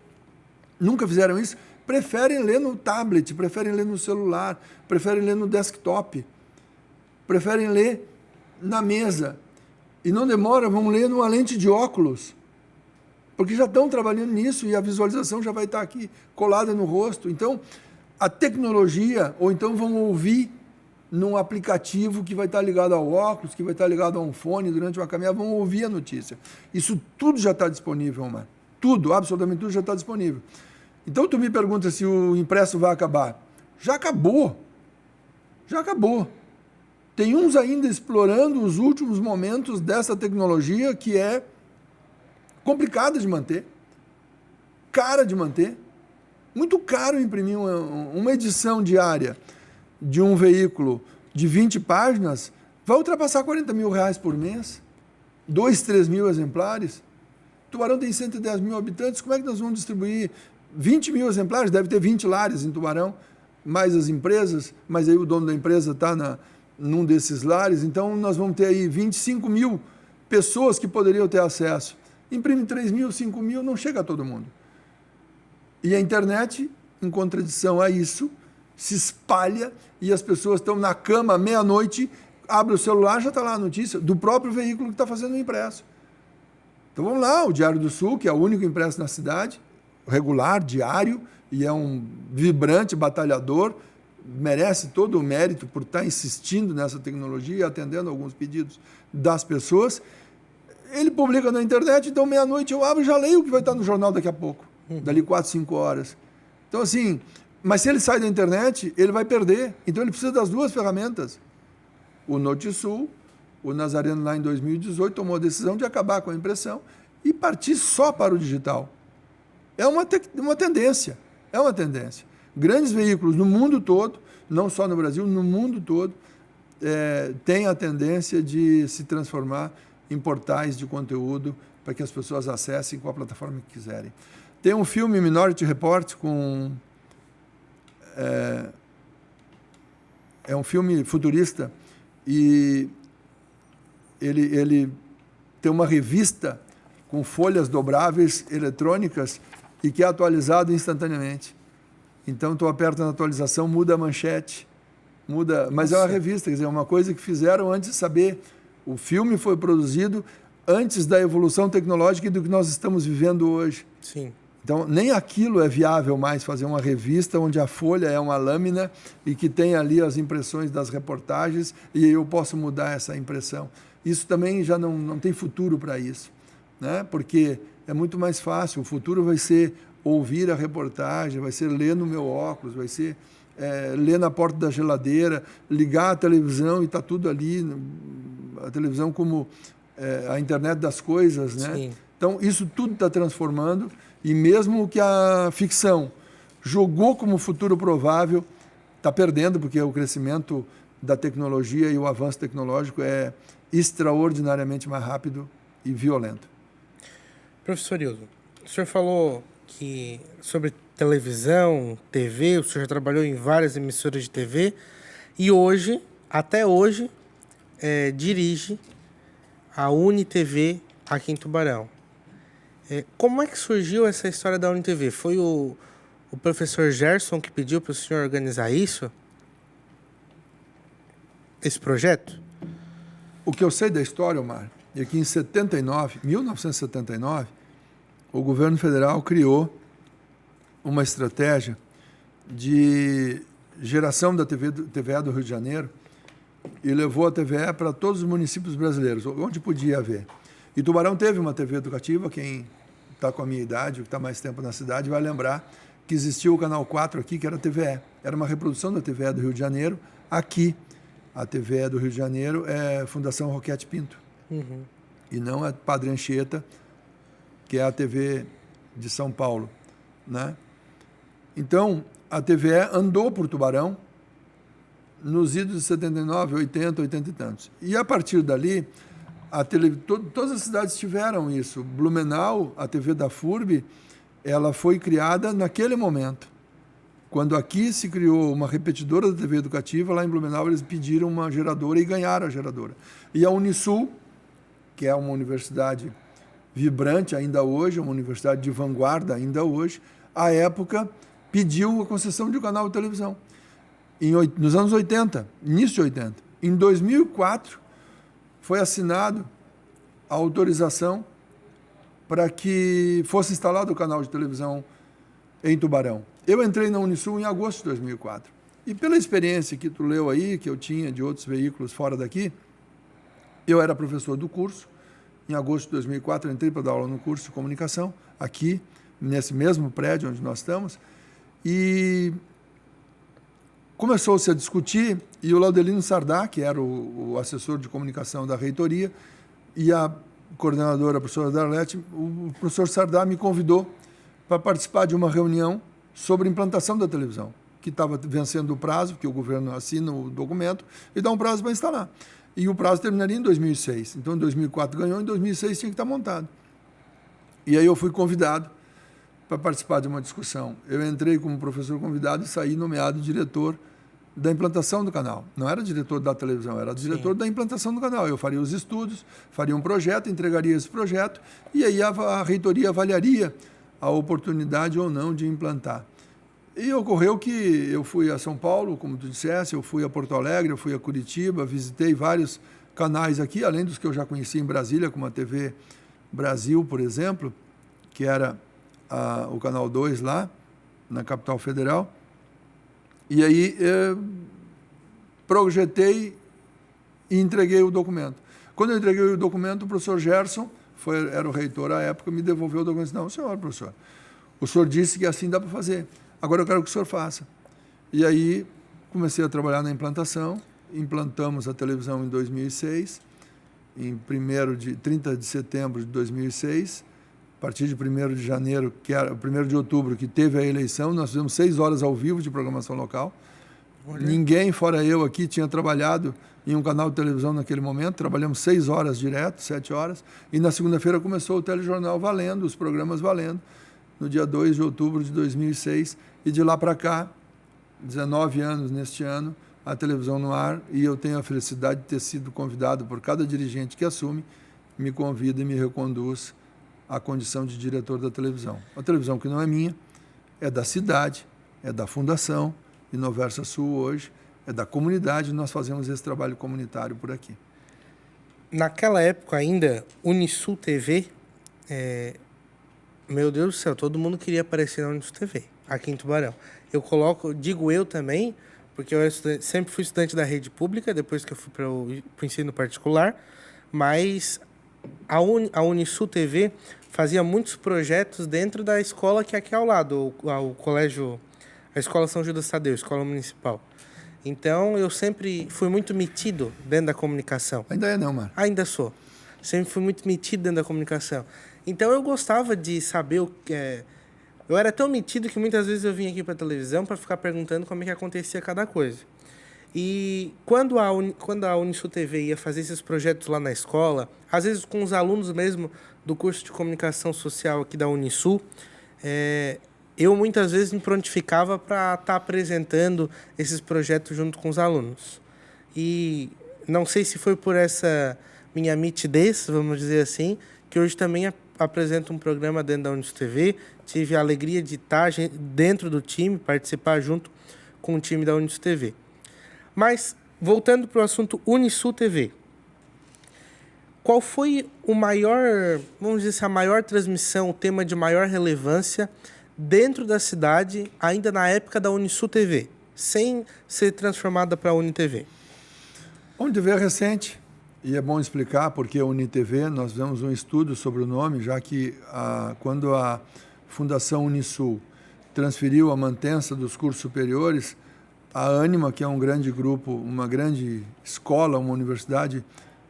Speaker 2: nunca fizeram isso, preferem ler no tablet, preferem ler no celular, preferem ler no desktop, preferem ler na mesa. E não demora, vão ler numa lente de óculos, porque já estão trabalhando nisso e a visualização já vai estar aqui colada no rosto. Então, a tecnologia, ou então vão ouvir num aplicativo que vai estar ligado ao óculos, que vai estar ligado a um fone durante uma caminhada, vão ouvir a notícia. Isso tudo já está disponível, Omar. Tudo, absolutamente tudo já está disponível. Então, tu me pergunta se o impresso vai acabar. Já acabou. Já acabou. Tem uns ainda explorando os últimos momentos dessa tecnologia que é complicada de manter, cara de manter. Muito caro imprimir uma edição diária de um veículo de 20 páginas, vai ultrapassar R$40 mil por mês, 2, 3 mil exemplares. Tubarão tem 110 mil habitantes, como é que nós vamos distribuir 20 mil exemplares? Deve ter 20 lares em Tubarão, mais as empresas, mas aí o dono da empresa está num desses lares, então nós vamos ter aí 25 mil pessoas que poderiam ter acesso. Imprime 3 mil, 5 mil, não chega a todo mundo. E a internet, em contradição a isso, se espalha e as pessoas estão na cama meia-noite, abre o celular, já está lá a notícia do próprio veículo que está fazendo o impresso. Então vamos lá, o Diário do Sul, que é o único impresso na cidade, regular, diário, e é um vibrante batalhador, merece todo o mérito por estar insistindo nessa tecnologia e atendendo alguns pedidos das pessoas. Ele publica na internet, então meia-noite eu abro e já leio o que vai estar no jornal daqui a pouco, dali 4, 5 horas. Então assim, mas se ele sai da internet, ele vai perder. Então ele precisa das duas ferramentas. O Notisul, o Nazareno lá em 2018 tomou a decisão de acabar com a impressão e partir só para o digital. É uma tendência, é uma tendência. Grandes veículos no mundo todo, não só no Brasil, no mundo todo, têm a tendência de se transformar em portais de conteúdo para que as pessoas acessem com a plataforma que quiserem. Tem um filme, Minority Report, é um filme futurista e ele tem uma revista com folhas dobráveis eletrônicas e que é atualizado instantaneamente. Então, tu aperta na atualização, muda a manchete, muda, mas é uma revista, quer dizer, é uma coisa que fizeram antes de saber. O filme foi produzido antes da evolução tecnológica e do que nós estamos vivendo hoje.
Speaker 1: Sim.
Speaker 2: Então, nem aquilo é viável mais, fazer uma revista onde a folha é uma lâmina e que tem ali as impressões das reportagens e eu posso mudar essa impressão. Isso também já não tem futuro para isso, né? Porque é muito mais fácil. O futuro vai ser ouvir a reportagem, vai ser ler no meu óculos, vai ser ler na porta da geladeira, ligar a televisão e está tudo ali. A televisão como a internet das coisas, né?
Speaker 1: Sim.
Speaker 2: Então, isso tudo está transformando. E mesmo o que a ficção jogou como futuro provável, está perdendo, porque o crescimento da tecnologia e o avanço tecnológico é extraordinariamente mais rápido e violento.
Speaker 1: Professor Hildo, o senhor falou que sobre televisão, TV, o senhor já trabalhou em várias emissoras de TV e hoje, até hoje, dirige a UniTV aqui em Tubarão. Como é que surgiu essa história da UniTV? Foi o professor Gerson que pediu para o senhor organizar isso? Esse projeto?
Speaker 2: O que eu sei da história, Omar, é que em 1979, o governo federal criou uma estratégia de geração da TVA do Rio de Janeiro e levou a TVA para todos os municípios brasileiros, onde podia haver. E Tubarão teve uma TV educativa, quem está com a minha idade, que está mais tempo na cidade, vai lembrar que existia o Canal 4 aqui, que era a TVE. Era uma reprodução da TVE do Rio de Janeiro. Aqui, a TVE do Rio de Janeiro é Fundação Roquete Pinto. E não a Padre Anchieta, que é a TV de São Paulo, né? Então, a TVE andou por Tubarão nos idos de 79, 80, 80 e tantos. E a partir dali, todas as cidades tiveram isso. Blumenau, a TV da FURB, ela foi criada naquele momento. Quando aqui se criou uma repetidora da TV educativa, lá em Blumenau eles pediram uma geradora e ganharam a geradora. E a Unisul, que é uma universidade vibrante ainda hoje, uma universidade de vanguarda ainda hoje, à época pediu a concessão de um canal de televisão. Nos anos 80, início de 80. Em 2004, foi assinado a autorização para que fosse instalado o canal de televisão em Tubarão. Eu entrei na Unisul em agosto de 2004. E pela experiência que tu leu aí, que eu tinha de outros veículos fora daqui, eu era professor do curso. Em agosto de 2004, eu entrei para dar aula no curso de comunicação, aqui, nesse mesmo prédio onde nós estamos. E começou-se a discutir, e o Laudelino Sardá, que era o assessor de comunicação da reitoria, e a coordenadora, a professora Darlete, o professor Sardá me convidou para participar de uma reunião sobre implantação da televisão, que estava vencendo o prazo, que o governo assina o documento e dá um prazo para instalar. E o prazo terminaria em 2006. Então, em 2004 ganhou, em 2006 tinha que estar montado. E aí eu fui convidado para participar de uma discussão. Eu entrei como professor convidado e saí nomeado diretor da implantação do canal. Não era diretor da televisão, era diretor da implantação do canal. Eu faria os estudos, faria um projeto, entregaria esse projeto e aí a reitoria avaliaria a oportunidade ou não de implantar. E ocorreu que eu fui a São Paulo, como tu disseste, eu fui a Porto Alegre, eu fui a Curitiba, visitei vários canais aqui, além dos que eu já conhecia em Brasília, como a TV Brasil, por exemplo, que era o Canal 2 lá, na capital federal. E aí projetei e entreguei o documento. Quando eu entreguei o documento, o professor Gerson, era o reitor à época, me devolveu o documento e disse, não, senhor professor, o senhor disse que assim dá para fazer, agora eu quero que o senhor faça. E aí comecei a trabalhar na implantação, implantamos a televisão em 2006, em 30 de setembro de 2006, a partir de 1º de janeiro, que era 1º de outubro, que teve a eleição, nós fizemos 6 horas ao vivo de programação local. Olha. Ninguém, fora eu aqui, tinha trabalhado em um canal de televisão naquele momento. Trabalhamos 6 horas direto, 7 horas. E na segunda-feira começou o telejornal valendo, os programas valendo, no dia 2 de outubro de 2006. E de lá para cá, 19 anos neste ano, a televisão no ar. E eu tenho a felicidade de ter sido convidado por cada dirigente que assume, me convida e me reconduz à condição de diretor da televisão. A televisão que não é minha, é da cidade, é da Fundação Inoversa Sul hoje, é da comunidade, nós fazemos esse trabalho comunitário por aqui.
Speaker 1: Naquela época ainda, Unisul TV, meu Deus do céu, todo mundo queria aparecer na Unisul TV, aqui em Tubarão. Digo eu também, porque eu sempre fui estudante da rede pública, depois que eu fui para o ensino particular, mas a Unisul TV fazia muitos projetos dentro da escola que é aqui ao lado, o colégio, a Escola São Judas Tadeu, Escola Municipal. Então, eu sempre fui muito metido dentro da comunicação.
Speaker 2: Ainda é não, mano?
Speaker 1: Ainda sou. Sempre fui muito metido dentro da comunicação. Então, eu gostava de saber o que eu era tão metido que muitas vezes eu vinha aqui para a televisão para ficar perguntando como é que acontecia cada coisa. E quando a Unisul TV ia fazer esses projetos lá na escola, às vezes com os alunos mesmo do curso de comunicação social aqui da Unisul, eu muitas vezes me prontificava para estar apresentando esses projetos junto com os alunos. E não sei se foi por essa minha mitidez, vamos dizer assim, que hoje também apresento um programa dentro da Unisul TV. Tive a alegria de estar dentro do time, participar junto com o time da Unisul TV. Mas, voltando para o assunto Unisul TV, qual foi o maior, vamos dizer assim, a maior transmissão, o tema de maior relevância dentro da cidade, ainda na época da Unisul TV, sem ser transformada para a UniTV?
Speaker 2: A UniTV é recente, e é bom explicar porque a UniTV, nós fizemos um estudo sobre o nome, já que quando a Fundação Unisul transferiu a mantença dos cursos superiores, a Ânima, que é um grande grupo, uma grande escola, uma universidade,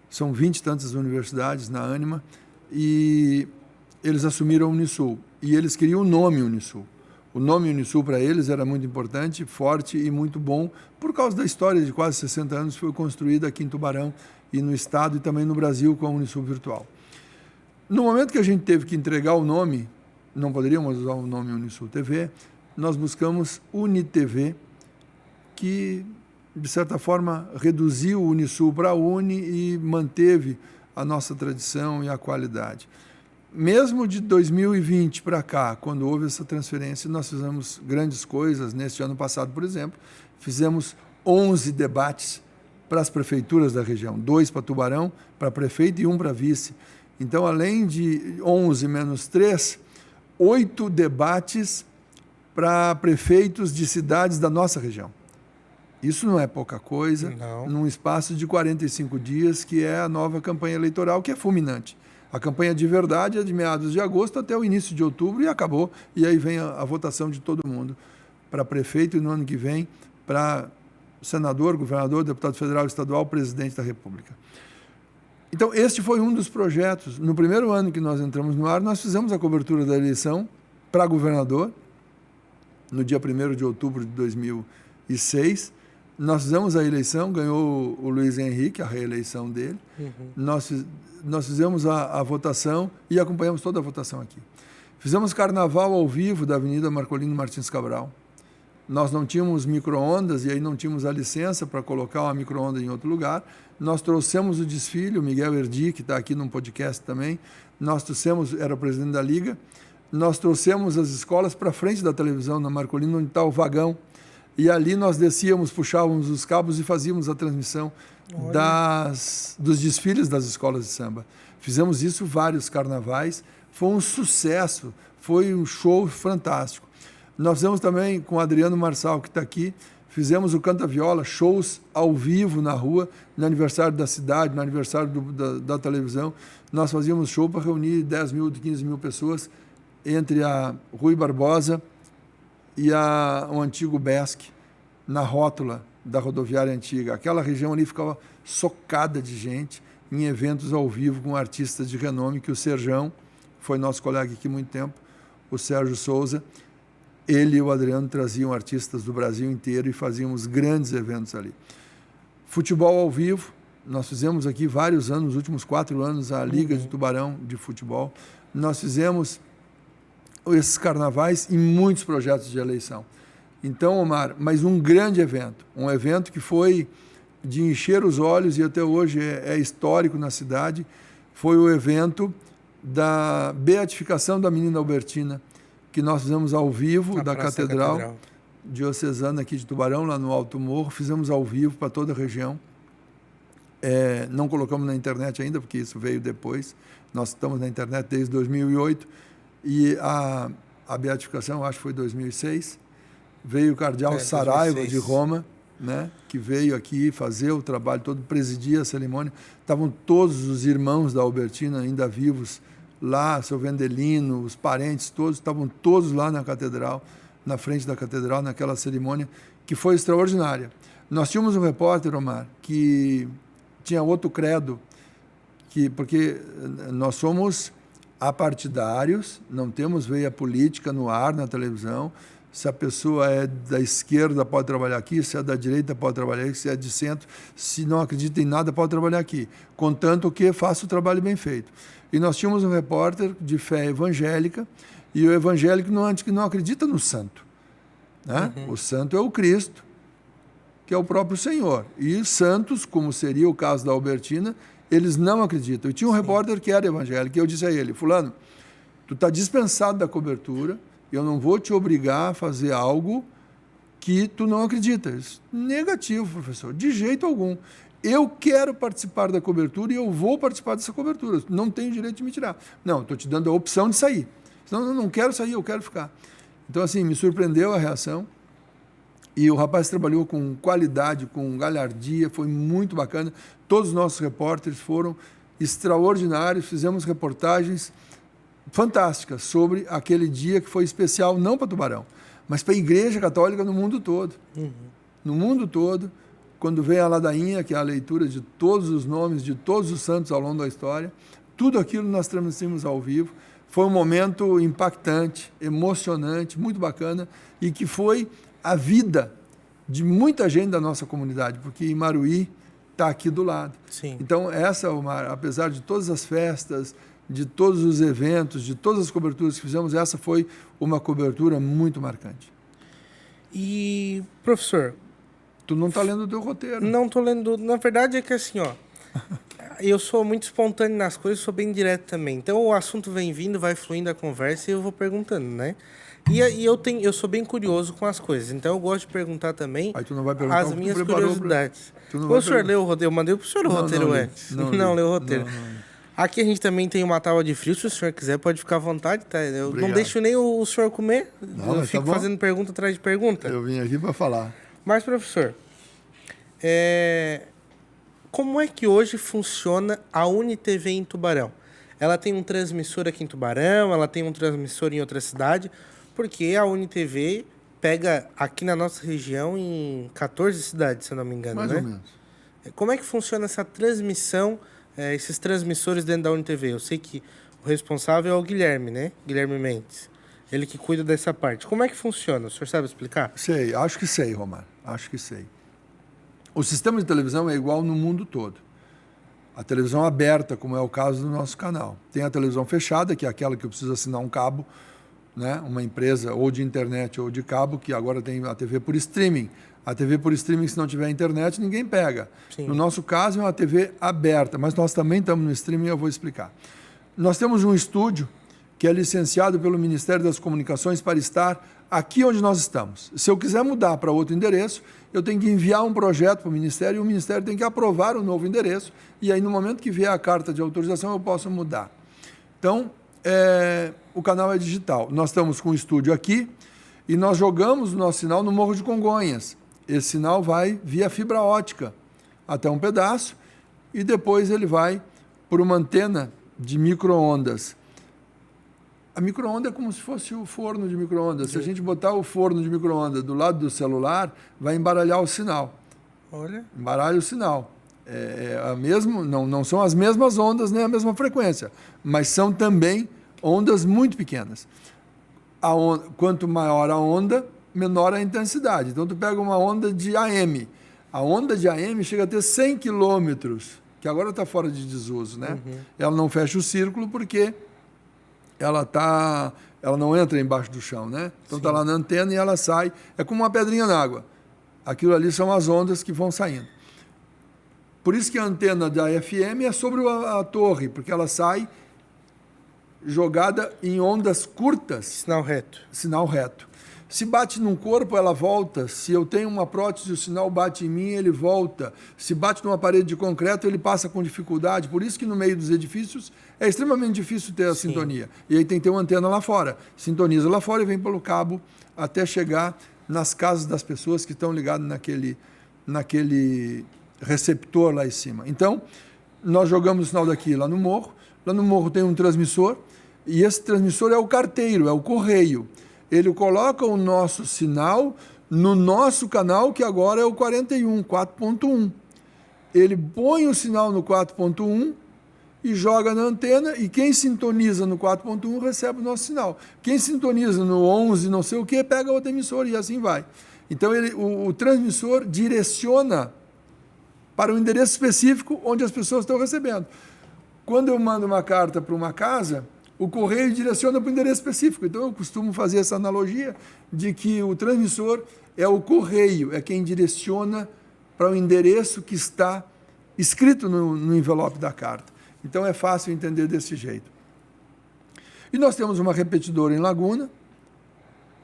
Speaker 2: são 20 e tantas universidades na Ânima, e eles assumiram a Unisul. E eles queriam o nome Unisul. O nome Unisul para eles era muito importante, forte e muito bom, por causa da história de quase 60 anos que foi construída aqui em Tubarão e no estado e também no Brasil com a Unisul Virtual. No momento que a gente teve que entregar o nome, não poderíamos usar o nome Unisul TV, nós buscamos UniTV, que, de certa forma, reduziu o Unisul para a Uni e manteve a nossa tradição e a qualidade. Mesmo de 2020 para cá, quando houve essa transferência, nós fizemos grandes coisas. Neste ano passado, por exemplo, fizemos 11 debates para as prefeituras da região, 2 para Tubarão, para prefeito e 1 para vice. Então, além de 11 menos 3, 8 debates para prefeitos de cidades da nossa região. Isso não é pouca coisa, num espaço de 45 dias, que é a nova campanha eleitoral, que é fulminante. A campanha de verdade é de meados de agosto até o início de outubro e acabou. E aí vem a votação de todo mundo para prefeito e no ano que vem para senador, governador, deputado federal, estadual, presidente da República. Então, este foi um dos projetos. No primeiro ano que nós entramos no ar, nós fizemos a cobertura da eleição para governador, no dia 1º de outubro de 2006. Nós fizemos a eleição, ganhou o Luiz Henrique, a reeleição dele. Nós fizemos a votação e acompanhamos toda a votação aqui. Fizemos carnaval ao vivo da Avenida Marcolino Martins Cabral. Nós não tínhamos micro-ondas e aí não tínhamos a licença para colocar uma micro-onda em outro lugar. Nós trouxemos o desfile, o Miguel Erdi, que está aqui num podcast também. Nós trouxemos, era o presidente da Liga, nós trouxemos as escolas para frente da televisão, na Marcolino, onde está o vagão. E ali nós descíamos, puxávamos os cabos e fazíamos a transmissão dos desfiles das escolas de samba. Fizemos isso vários carnavais, foi um sucesso, foi um show fantástico. Nós fizemos também com o Adriano Marçal, que está aqui, fizemos o Canta Viola, shows ao vivo na rua, no aniversário da cidade, no aniversário da televisão. Nós fazíamos show para reunir 10 mil, 15 mil pessoas, entre a Rui Barbosa e o antigo BESC, na rótula da rodoviária antiga. Aquela região ali ficava socada de gente em eventos ao vivo com artistas de renome, que o Serjão, foi nosso colega aqui há muito tempo, o Sérgio Souza, ele e o Adriano traziam artistas do Brasil inteiro e fazíamos grandes eventos ali. Futebol ao vivo, nós fizemos aqui vários anos, nos últimos 4 anos, a Liga de Tubarão de futebol. Nós fizemos esses carnavais e muitos projetos de eleição. Então, Omar, mas um grande evento, um evento que foi de encher os olhos e até hoje é histórico na cidade, foi o evento da beatificação da menina Albertina, que nós fizemos ao vivo da Catedral Diocesana aqui de Tubarão, lá no Alto Morro, fizemos ao vivo para toda a região. Não colocamos na internet ainda, porque isso veio depois, nós estamos na internet desde 2008, e a beatificação, acho que foi 2006, veio o cardeal Saraiva de Roma, né, que veio aqui fazer o trabalho todo, presidir a cerimônia. Estavam todos os irmãos da Albertina ainda vivos lá, seu Vendelino, os parentes todos, estavam todos lá na catedral, na frente da catedral, naquela cerimônia, que foi extraordinária. Nós tínhamos um repórter, Omar, que tinha outro credo, porque nós somos apartidários, não temos veia política no ar, na televisão. Se a pessoa é da esquerda, pode trabalhar aqui, se é da direita, pode trabalhar aqui, se é de centro, se não acredita em nada, pode trabalhar aqui, contanto que faça o trabalho bem feito. E nós tínhamos um repórter de fé evangélica, e o evangélico não acredita no santo, né? O santo é o Cristo, que é o próprio Senhor. E os santos, como seria o caso da Albertina, eles não acreditam. E tinha um repórter que era evangélico, e eu disse a ele: fulano, tu está dispensado da cobertura, eu não vou te obrigar a fazer algo que tu não acreditas. Negativo, professor, de jeito algum. Eu quero participar da cobertura e eu vou participar dessa cobertura. Não tenho direito de me tirar. Não, estou te dando a opção de sair. Senão eu não quero sair, eu quero ficar. Então, assim, me surpreendeu a reação. E o rapaz trabalhou com qualidade, com galhardia, foi muito bacana. Todos os nossos repórteres foram extraordinários, fizemos reportagens fantásticas sobre aquele dia que foi especial, não para Tubarão, mas para a Igreja Católica no mundo todo. No mundo todo, quando vem a ladainha, que é a leitura de todos os nomes de todos os santos ao longo da história, tudo aquilo nós transmitimos ao vivo. Foi um momento impactante, emocionante, muito bacana, e que foi a vida de muita gente da nossa comunidade, porque Imaruí está aqui do lado.
Speaker 1: Sim.
Speaker 2: Então, apesar de todas as festas, de todos os eventos, de todas as coberturas que fizemos, essa foi uma cobertura muito marcante.
Speaker 1: E, professor...
Speaker 2: Tu não está lendo o teu roteiro.
Speaker 1: Não estou lendo. Na verdade é que assim, ó, eu sou muito espontâneo nas coisas, sou bem direto também. Então o assunto vem vindo, vai fluindo a conversa e eu vou perguntando, né? E eu sou bem curioso com as coisas, então eu gosto de perguntar também
Speaker 2: Aí tu não vai perguntar
Speaker 1: as minhas curiosidades. O senhor leu o roteiro? Eu mandei pro senhor o roteiro antes. Não leu o roteiro. Não. Aqui a gente também tem uma tábua de frios, se o senhor quiser pode ficar à vontade, tá? Eu não deixo nem o senhor comer, eu fico fazendo pergunta atrás de pergunta.
Speaker 2: Eu vim aqui para falar.
Speaker 1: Mas, professor, como é que hoje funciona a UniTV em Tubarão? Ela tem um transmissor aqui em Tubarão, ela tem um transmissor em outra cidade, porque a UniTV pega aqui na nossa região em 14 cidades, se eu não me engano,
Speaker 2: Mais
Speaker 1: né?
Speaker 2: ou menos.
Speaker 1: Como é que funciona essa transmissão, esses transmissores dentro da UniTV? Eu sei que o responsável é o Guilherme, né? Guilherme Mendes. Ele que cuida dessa parte. Como é que funciona? O senhor sabe explicar?
Speaker 2: Sei, acho que sei, Romário. Acho que sei. O sistema de televisão é igual no mundo todo. A televisão aberta, como é o caso do nosso canal. Tem a televisão fechada, que é aquela que eu preciso assinar um cabo, né? Uma empresa ou de internet ou de cabo, que agora tem a TV por streaming. A TV por streaming, se não tiver internet, ninguém pega. Sim. No nosso caso, é uma TV aberta, mas nós também estamos no streaming e eu vou explicar. Nós temos um estúdio que é licenciado pelo Ministério das Comunicações para estar aqui onde nós estamos. Se eu quiser mudar para outro endereço, eu tenho que enviar um projeto para o Ministério e o Ministério tem que aprovar o novo endereço e aí no momento que vier a carta de autorização eu posso mudar. Então, o canal é digital. Nós estamos com o estúdio aqui e nós jogamos o nosso sinal no Morro de Congonhas. Esse sinal vai via fibra ótica até um pedaço e depois ele vai por uma antena de micro-ondas. A micro-ondas é como se fosse o forno de micro-ondas. Se a gente botar o forno de micro-ondas do lado do celular, vai embaralhar o sinal.
Speaker 1: Olha.
Speaker 2: Embaralha o sinal. Não são as mesmas ondas nem a mesma frequência, mas são também ondas muito pequenas. Quanto maior a onda, menor a intensidade. Então, tu pega uma onda de AM. A onda de AM chega a ter 100 quilômetros, que agora está fora de desuso, né? Uhum. Ela não fecha o círculo porque ela não entra embaixo do chão, né? Então está lá na antena e ela sai, é como uma pedrinha na água. Aquilo ali são as ondas que vão saindo. Por isso que a antena da FM é sobre a torre, porque ela sai jogada em ondas curtas.
Speaker 1: Sinal reto.
Speaker 2: Sinal reto. Se bate num corpo, ela volta. Se eu tenho uma prótese, o sinal bate em mim, ele volta. Se bate numa parede de concreto, ele passa com dificuldade. Por isso que no meio dos edifícios é extremamente difícil ter a sintonia. E aí tem que ter uma antena lá fora. Sintoniza lá fora e vem pelo cabo até chegar nas casas das pessoas que estão ligadas naquele receptor lá em cima. Então, nós jogamos o sinal daqui lá no morro. Lá no morro tem um transmissor e esse transmissor é o carteiro, é o correio. Ele coloca o nosso sinal no nosso canal, que agora é o 41, 4.1. Ele põe o sinal no 4.1 e joga na antena, e quem sintoniza no 4.1 recebe o nosso sinal. Quem sintoniza no 11, não sei o que, pega outra emissora e assim vai. Então, o transmissor direciona para um endereço específico onde as pessoas estão recebendo. Quando eu mando uma carta para uma casa, o correio direciona para um endereço específico. Então, eu costumo fazer essa analogia de que o transmissor é o correio, é quem direciona para o endereço que está escrito no envelope da carta. Então, é fácil entender desse jeito. E nós temos uma repetidora em Laguna.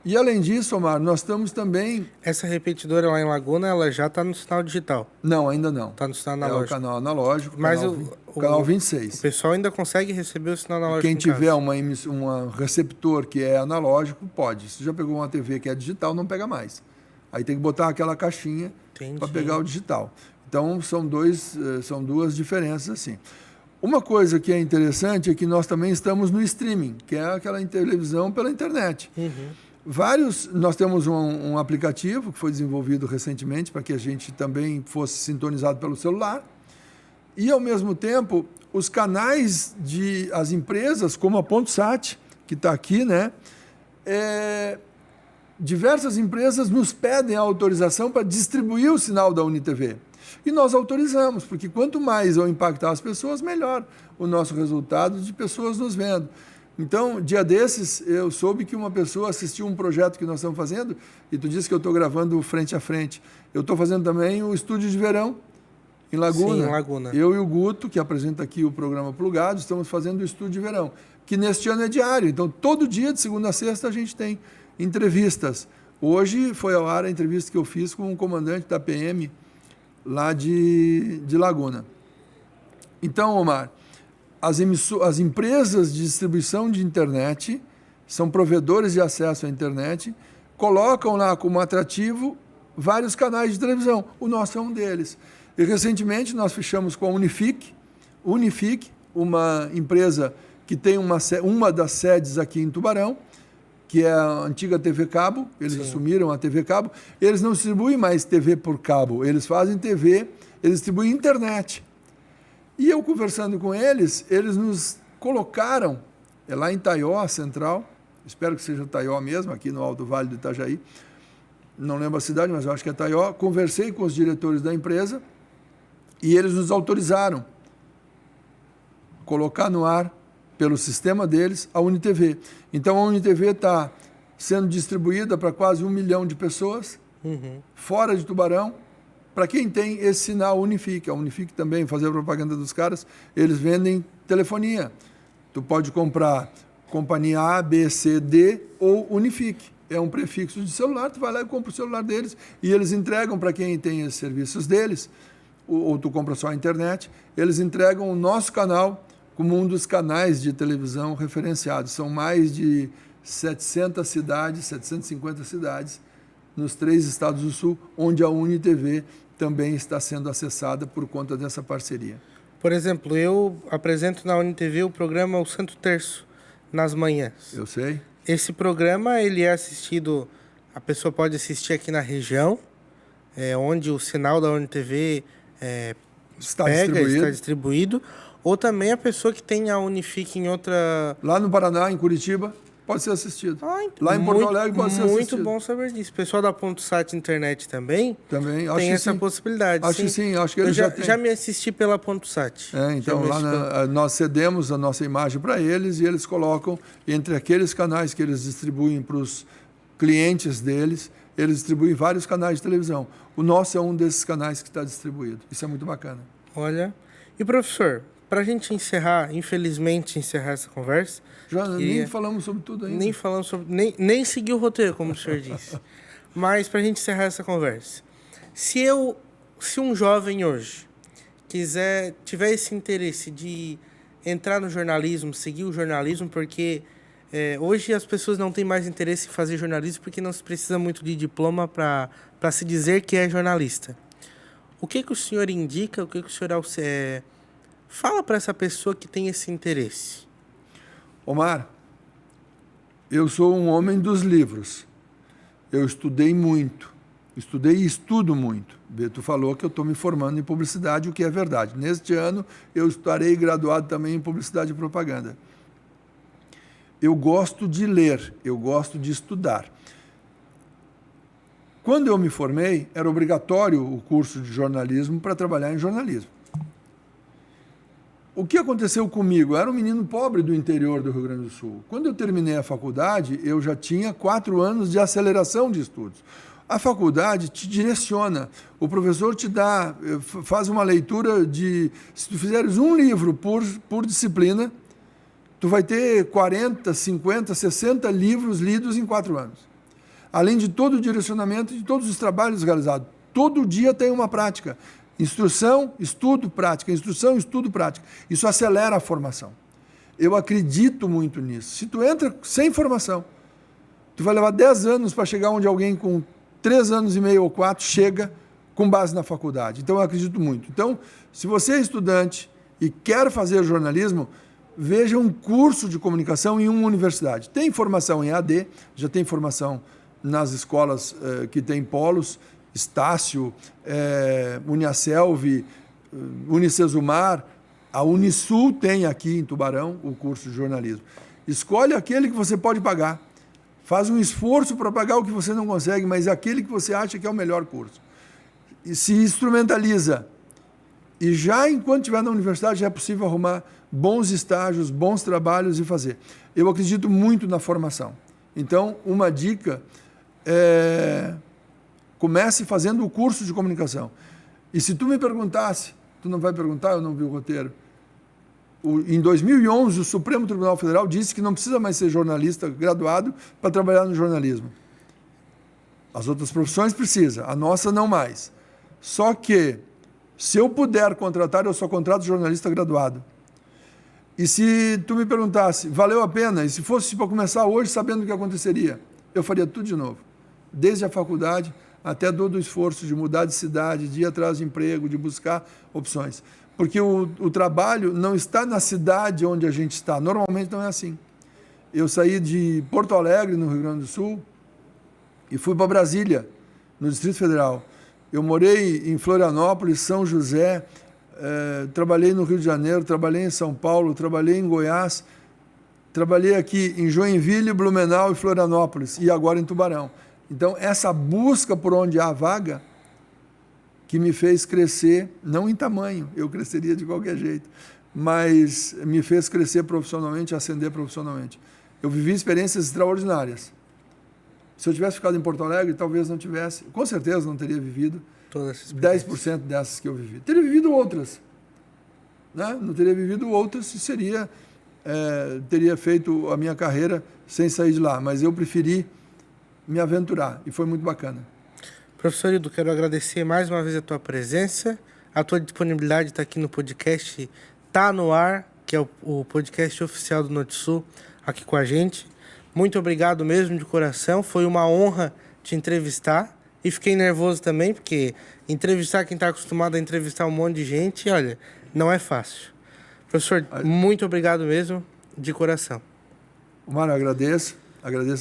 Speaker 2: E, além disso, Omar, nós estamos também...
Speaker 1: Essa repetidora lá em Laguna, ela já está no sinal digital?
Speaker 2: Não, ainda não.
Speaker 1: Está no sinal analógico.
Speaker 2: É o canal analógico,
Speaker 1: mas
Speaker 2: canal 26.
Speaker 1: O pessoal ainda consegue receber o sinal analógico.
Speaker 2: Quem tiver um receptor que é analógico, pode. Se já pegou uma TV que é digital, não pega mais. Aí tem que botar aquela caixinha para pegar o digital. Então, são duas diferenças assim. Uma coisa que é interessante é que nós também estamos no streaming, que é aquela televisão pela internet. Uhum. Nós temos um aplicativo que foi desenvolvido recentemente para que a gente também fosse sintonizado pelo celular. E, ao mesmo tempo, os canais as empresas, como a PontoSat, que está aqui, né? Diversas empresas nos pedem a autorização para distribuir o sinal da UniTV. E nós autorizamos, porque quanto mais eu impactar as pessoas, melhor o nosso resultado de pessoas nos vendo. Então, dia desses, eu soube que uma pessoa assistiu um projeto que nós estamos fazendo, e tu disse que eu estou gravando frente a frente. Eu estou fazendo também o estúdio de verão, em Laguna.
Speaker 1: Sim, em Laguna.
Speaker 2: Eu e o Guto, que apresenta aqui o programa Plugado, estamos fazendo o estúdio de verão, que neste ano é diário. Então, todo dia, de segunda a sexta, a gente tem entrevistas. Hoje foi ao ar a entrevista que eu fiz com um comandante da PM lá de Laguna. Então, Omar, as empresas de distribuição de internet, são provedores de acesso à internet, colocam lá como atrativo vários canais de televisão. O nosso é um deles. E recentemente nós fechamos com a Unifique, uma empresa que tem uma das sedes aqui em Tubarão, que é a antiga TV Cabo. Eles assumiram a TV Cabo. Eles não distribuem mais TV por cabo, eles fazem TV, eles distribuem internet. E eu conversando com eles nos colocaram, lá em Taió, Central, espero que seja Taió mesmo, aqui no Alto Vale do Itajaí, não lembro a cidade, mas eu acho que é Taió. Conversei com os diretores da empresa e eles nos autorizaram colocar no ar, pelo sistema deles, a UniTV. Então, a UniTV está sendo distribuída para quase 1 milhão de pessoas, fora de Tubarão, para quem tem esse sinal Unifique. A Unifique também, fazer a propaganda dos caras, eles vendem telefonia. Tu pode comprar companhia A, B, C, D ou Unifique. É um prefixo de celular, tu vai lá e compra o celular deles e eles entregam para quem tem os serviços deles, ou tu compra só a internet, eles entregam o nosso canal como um dos canais de televisão referenciados. São mais de 700 cidades, 750 cidades, nos 3 estados do Sul, onde a UniTV também está sendo acessada por conta dessa parceria.
Speaker 1: Por exemplo, eu apresento na UniTV o programa O Santo Terço, nas manhãs.
Speaker 2: Eu sei.
Speaker 1: Esse programa, ele é assistido, a pessoa pode assistir aqui na região, onde o sinal da UniTV está distribuído, ou também a pessoa que tem a Unifique em outra...
Speaker 2: Lá no Paraná, em Curitiba, pode ser assistido. Lá em Porto Alegre pode ser assistido.
Speaker 1: Muito bom saber disso. O pessoal da PontoSat Internet também
Speaker 2: acho
Speaker 1: tem
Speaker 2: que
Speaker 1: essa
Speaker 2: sim.
Speaker 1: possibilidade.
Speaker 2: Acho que sim, acho que eles
Speaker 1: já me assisti pela PontoSat.
Speaker 2: Então, lá nós cedemos a nossa imagem para eles e eles colocam entre aqueles canais que eles distribuem para os clientes deles, eles distribuem vários canais de televisão. O nosso é um desses canais que está distribuído. Isso é muito bacana.
Speaker 1: Olha. E, professor, para a gente infelizmente encerrar essa conversa...
Speaker 2: Nem falamos sobre tudo ainda.
Speaker 1: Nem falamos sobre... Nem seguir o roteiro, como o senhor disse. Mas, para a gente encerrar essa conversa, se um jovem hoje tiver esse interesse de entrar no jornalismo, seguir o jornalismo, porque hoje as pessoas não têm mais interesse em fazer jornalismo porque não se precisa muito de diploma para se dizer que é jornalista. O que o senhor indica, o que o senhor fala para essa pessoa que tem esse interesse?
Speaker 2: Omar, eu sou um homem dos livros. Eu estudei muito. Estudei e estudo muito. Tu falou que eu estou me formando em publicidade, o que é verdade. Neste ano, eu estarei graduado também em publicidade e propaganda. Eu gosto de ler, eu gosto de estudar. Quando eu me formei, era obrigatório o curso de jornalismo para trabalhar em jornalismo. O que aconteceu comigo? Eu era um menino pobre do interior do Rio Grande do Sul. Quando eu terminei a faculdade, eu já tinha 4 anos de aceleração de estudos. A faculdade te direciona. O professor te faz uma leitura se tu fizeres um livro por disciplina, tu vai ter 40, 50, 60 livros lidos em 4 anos. Além de todo o direcionamento de todos os trabalhos realizados. Todo dia tem uma prática. Instrução, estudo, prática. Instrução, estudo, prática. Isso acelera a formação. Eu acredito muito nisso. Se tu entra sem formação, tu vai levar 10 anos para chegar onde alguém com 3 anos e meio ou 4 chega com base na faculdade. Então, eu acredito muito. Então, se você é estudante e quer fazer jornalismo, veja um curso de comunicação em uma universidade. Tem formação em EAD, já tem formação nas escolas que tem polos, Estácio, Uniaselv, Unicesumar, a Unisul tem aqui em Tubarão o curso de jornalismo. Escolhe aquele que você pode pagar. Faz um esforço para pagar o que você não consegue, mas é aquele que você acha que é o melhor curso. E se instrumentaliza. E já enquanto estiver na universidade, já é possível arrumar bons estágios, bons trabalhos e fazer. Eu acredito muito na formação. Então, uma dica é: comece fazendo o curso de comunicação. E se tu me perguntasse, tu não vai perguntar, eu não vi o roteiro. Em 2011, o Supremo Tribunal Federal disse que não precisa mais ser jornalista graduado para trabalhar no jornalismo. As outras profissões precisam, a nossa não mais. Só que, se eu puder contratar, eu só contrato jornalista graduado. E se tu me perguntasse, valeu a pena? E se fosse para começar hoje, sabendo o que aconteceria? Eu faria tudo de novo. Desde a faculdade até todo o esforço de mudar de cidade, de ir atrás de emprego, de buscar opções. Porque o trabalho não está na cidade onde a gente está. Normalmente não é assim. Eu saí de Porto Alegre, no Rio Grande do Sul, e fui para Brasília, no Distrito Federal. Eu morei em Florianópolis, São José, trabalhei no Rio de Janeiro, trabalhei em São Paulo, trabalhei em Goiás, trabalhei aqui em Joinville, Blumenau e Florianópolis, e agora em Tubarão. Então, essa busca por onde há vaga, que me fez crescer, não em tamanho, eu cresceria de qualquer jeito, mas me fez crescer profissionalmente, ascender profissionalmente. Eu vivi experiências extraordinárias. Se eu tivesse ficado em Porto Alegre, talvez não tivesse, com certeza não teria vivido 10% dessas que eu vivi. Teria vivido outras, né? Não teria vivido outras e teria feito a minha carreira sem sair de lá, mas eu preferi me aventurar e foi muito bacana.
Speaker 1: Professor Hildo, quero agradecer mais uma vez a tua presença, a tua disponibilidade de estar aqui no podcast Tá No Ar, que é o podcast oficial do Notisul, aqui com a gente. Muito obrigado mesmo de coração, foi uma honra te entrevistar e fiquei nervoso também, porque entrevistar quem está acostumado a entrevistar um monte de gente, olha, não é fácil. Professor, muito obrigado mesmo, de coração.
Speaker 2: Mário, agradeço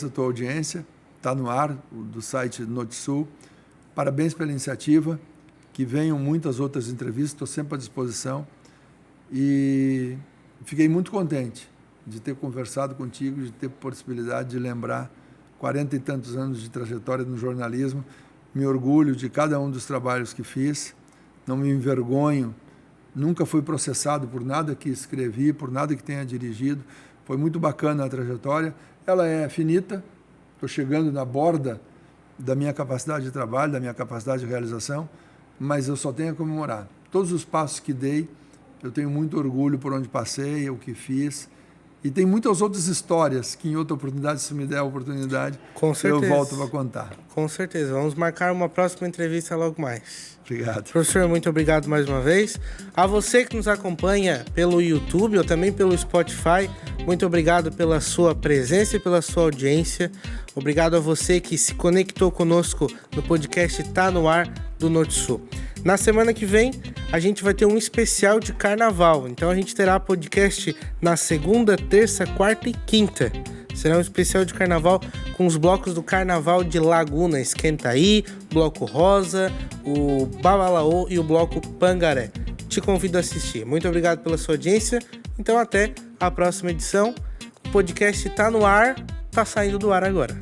Speaker 2: a tua audiência, Tá No Ar, do site Notisul. Parabéns pela iniciativa, que venham muitas outras entrevistas, estou sempre à disposição e fiquei muito contente de ter conversado contigo, de ter possibilidade de lembrar 40 e tantos anos de trajetória no jornalismo. Me orgulho de cada um dos trabalhos que fiz, não me envergonho, nunca fui processado por nada que escrevi, por nada que tenha dirigido. Foi muito bacana a trajetória, ela é finita, estou chegando na borda da minha capacidade de trabalho, da minha capacidade de realização, mas eu só tenho a comemorar. Todos os passos que dei, eu tenho muito orgulho por onde passei, o que fiz, e tem muitas outras histórias que em outra oportunidade, se me der a oportunidade, eu volto para contar.
Speaker 1: Com certeza. Vamos marcar uma próxima entrevista logo mais.
Speaker 2: Obrigado.
Speaker 1: Professor, muito obrigado mais uma vez. A você que nos acompanha pelo YouTube ou também pelo Spotify, muito obrigado pela sua presença e pela sua audiência. Obrigado a você que se conectou conosco no podcast Tá No Ar do Notisul. Na semana que vem, a gente vai ter um especial de carnaval. Então, a gente terá podcast na segunda, terça, quarta e quinta. Será um especial de carnaval com os blocos do Carnaval de Laguna, Esquenta Aí, Bloco Rosa, o Babalaô e o Bloco Pangaré. Te convido a assistir. Muito obrigado pela sua audiência. Então, até a próxima edição. O podcast tá no ar, tá saindo do ar agora.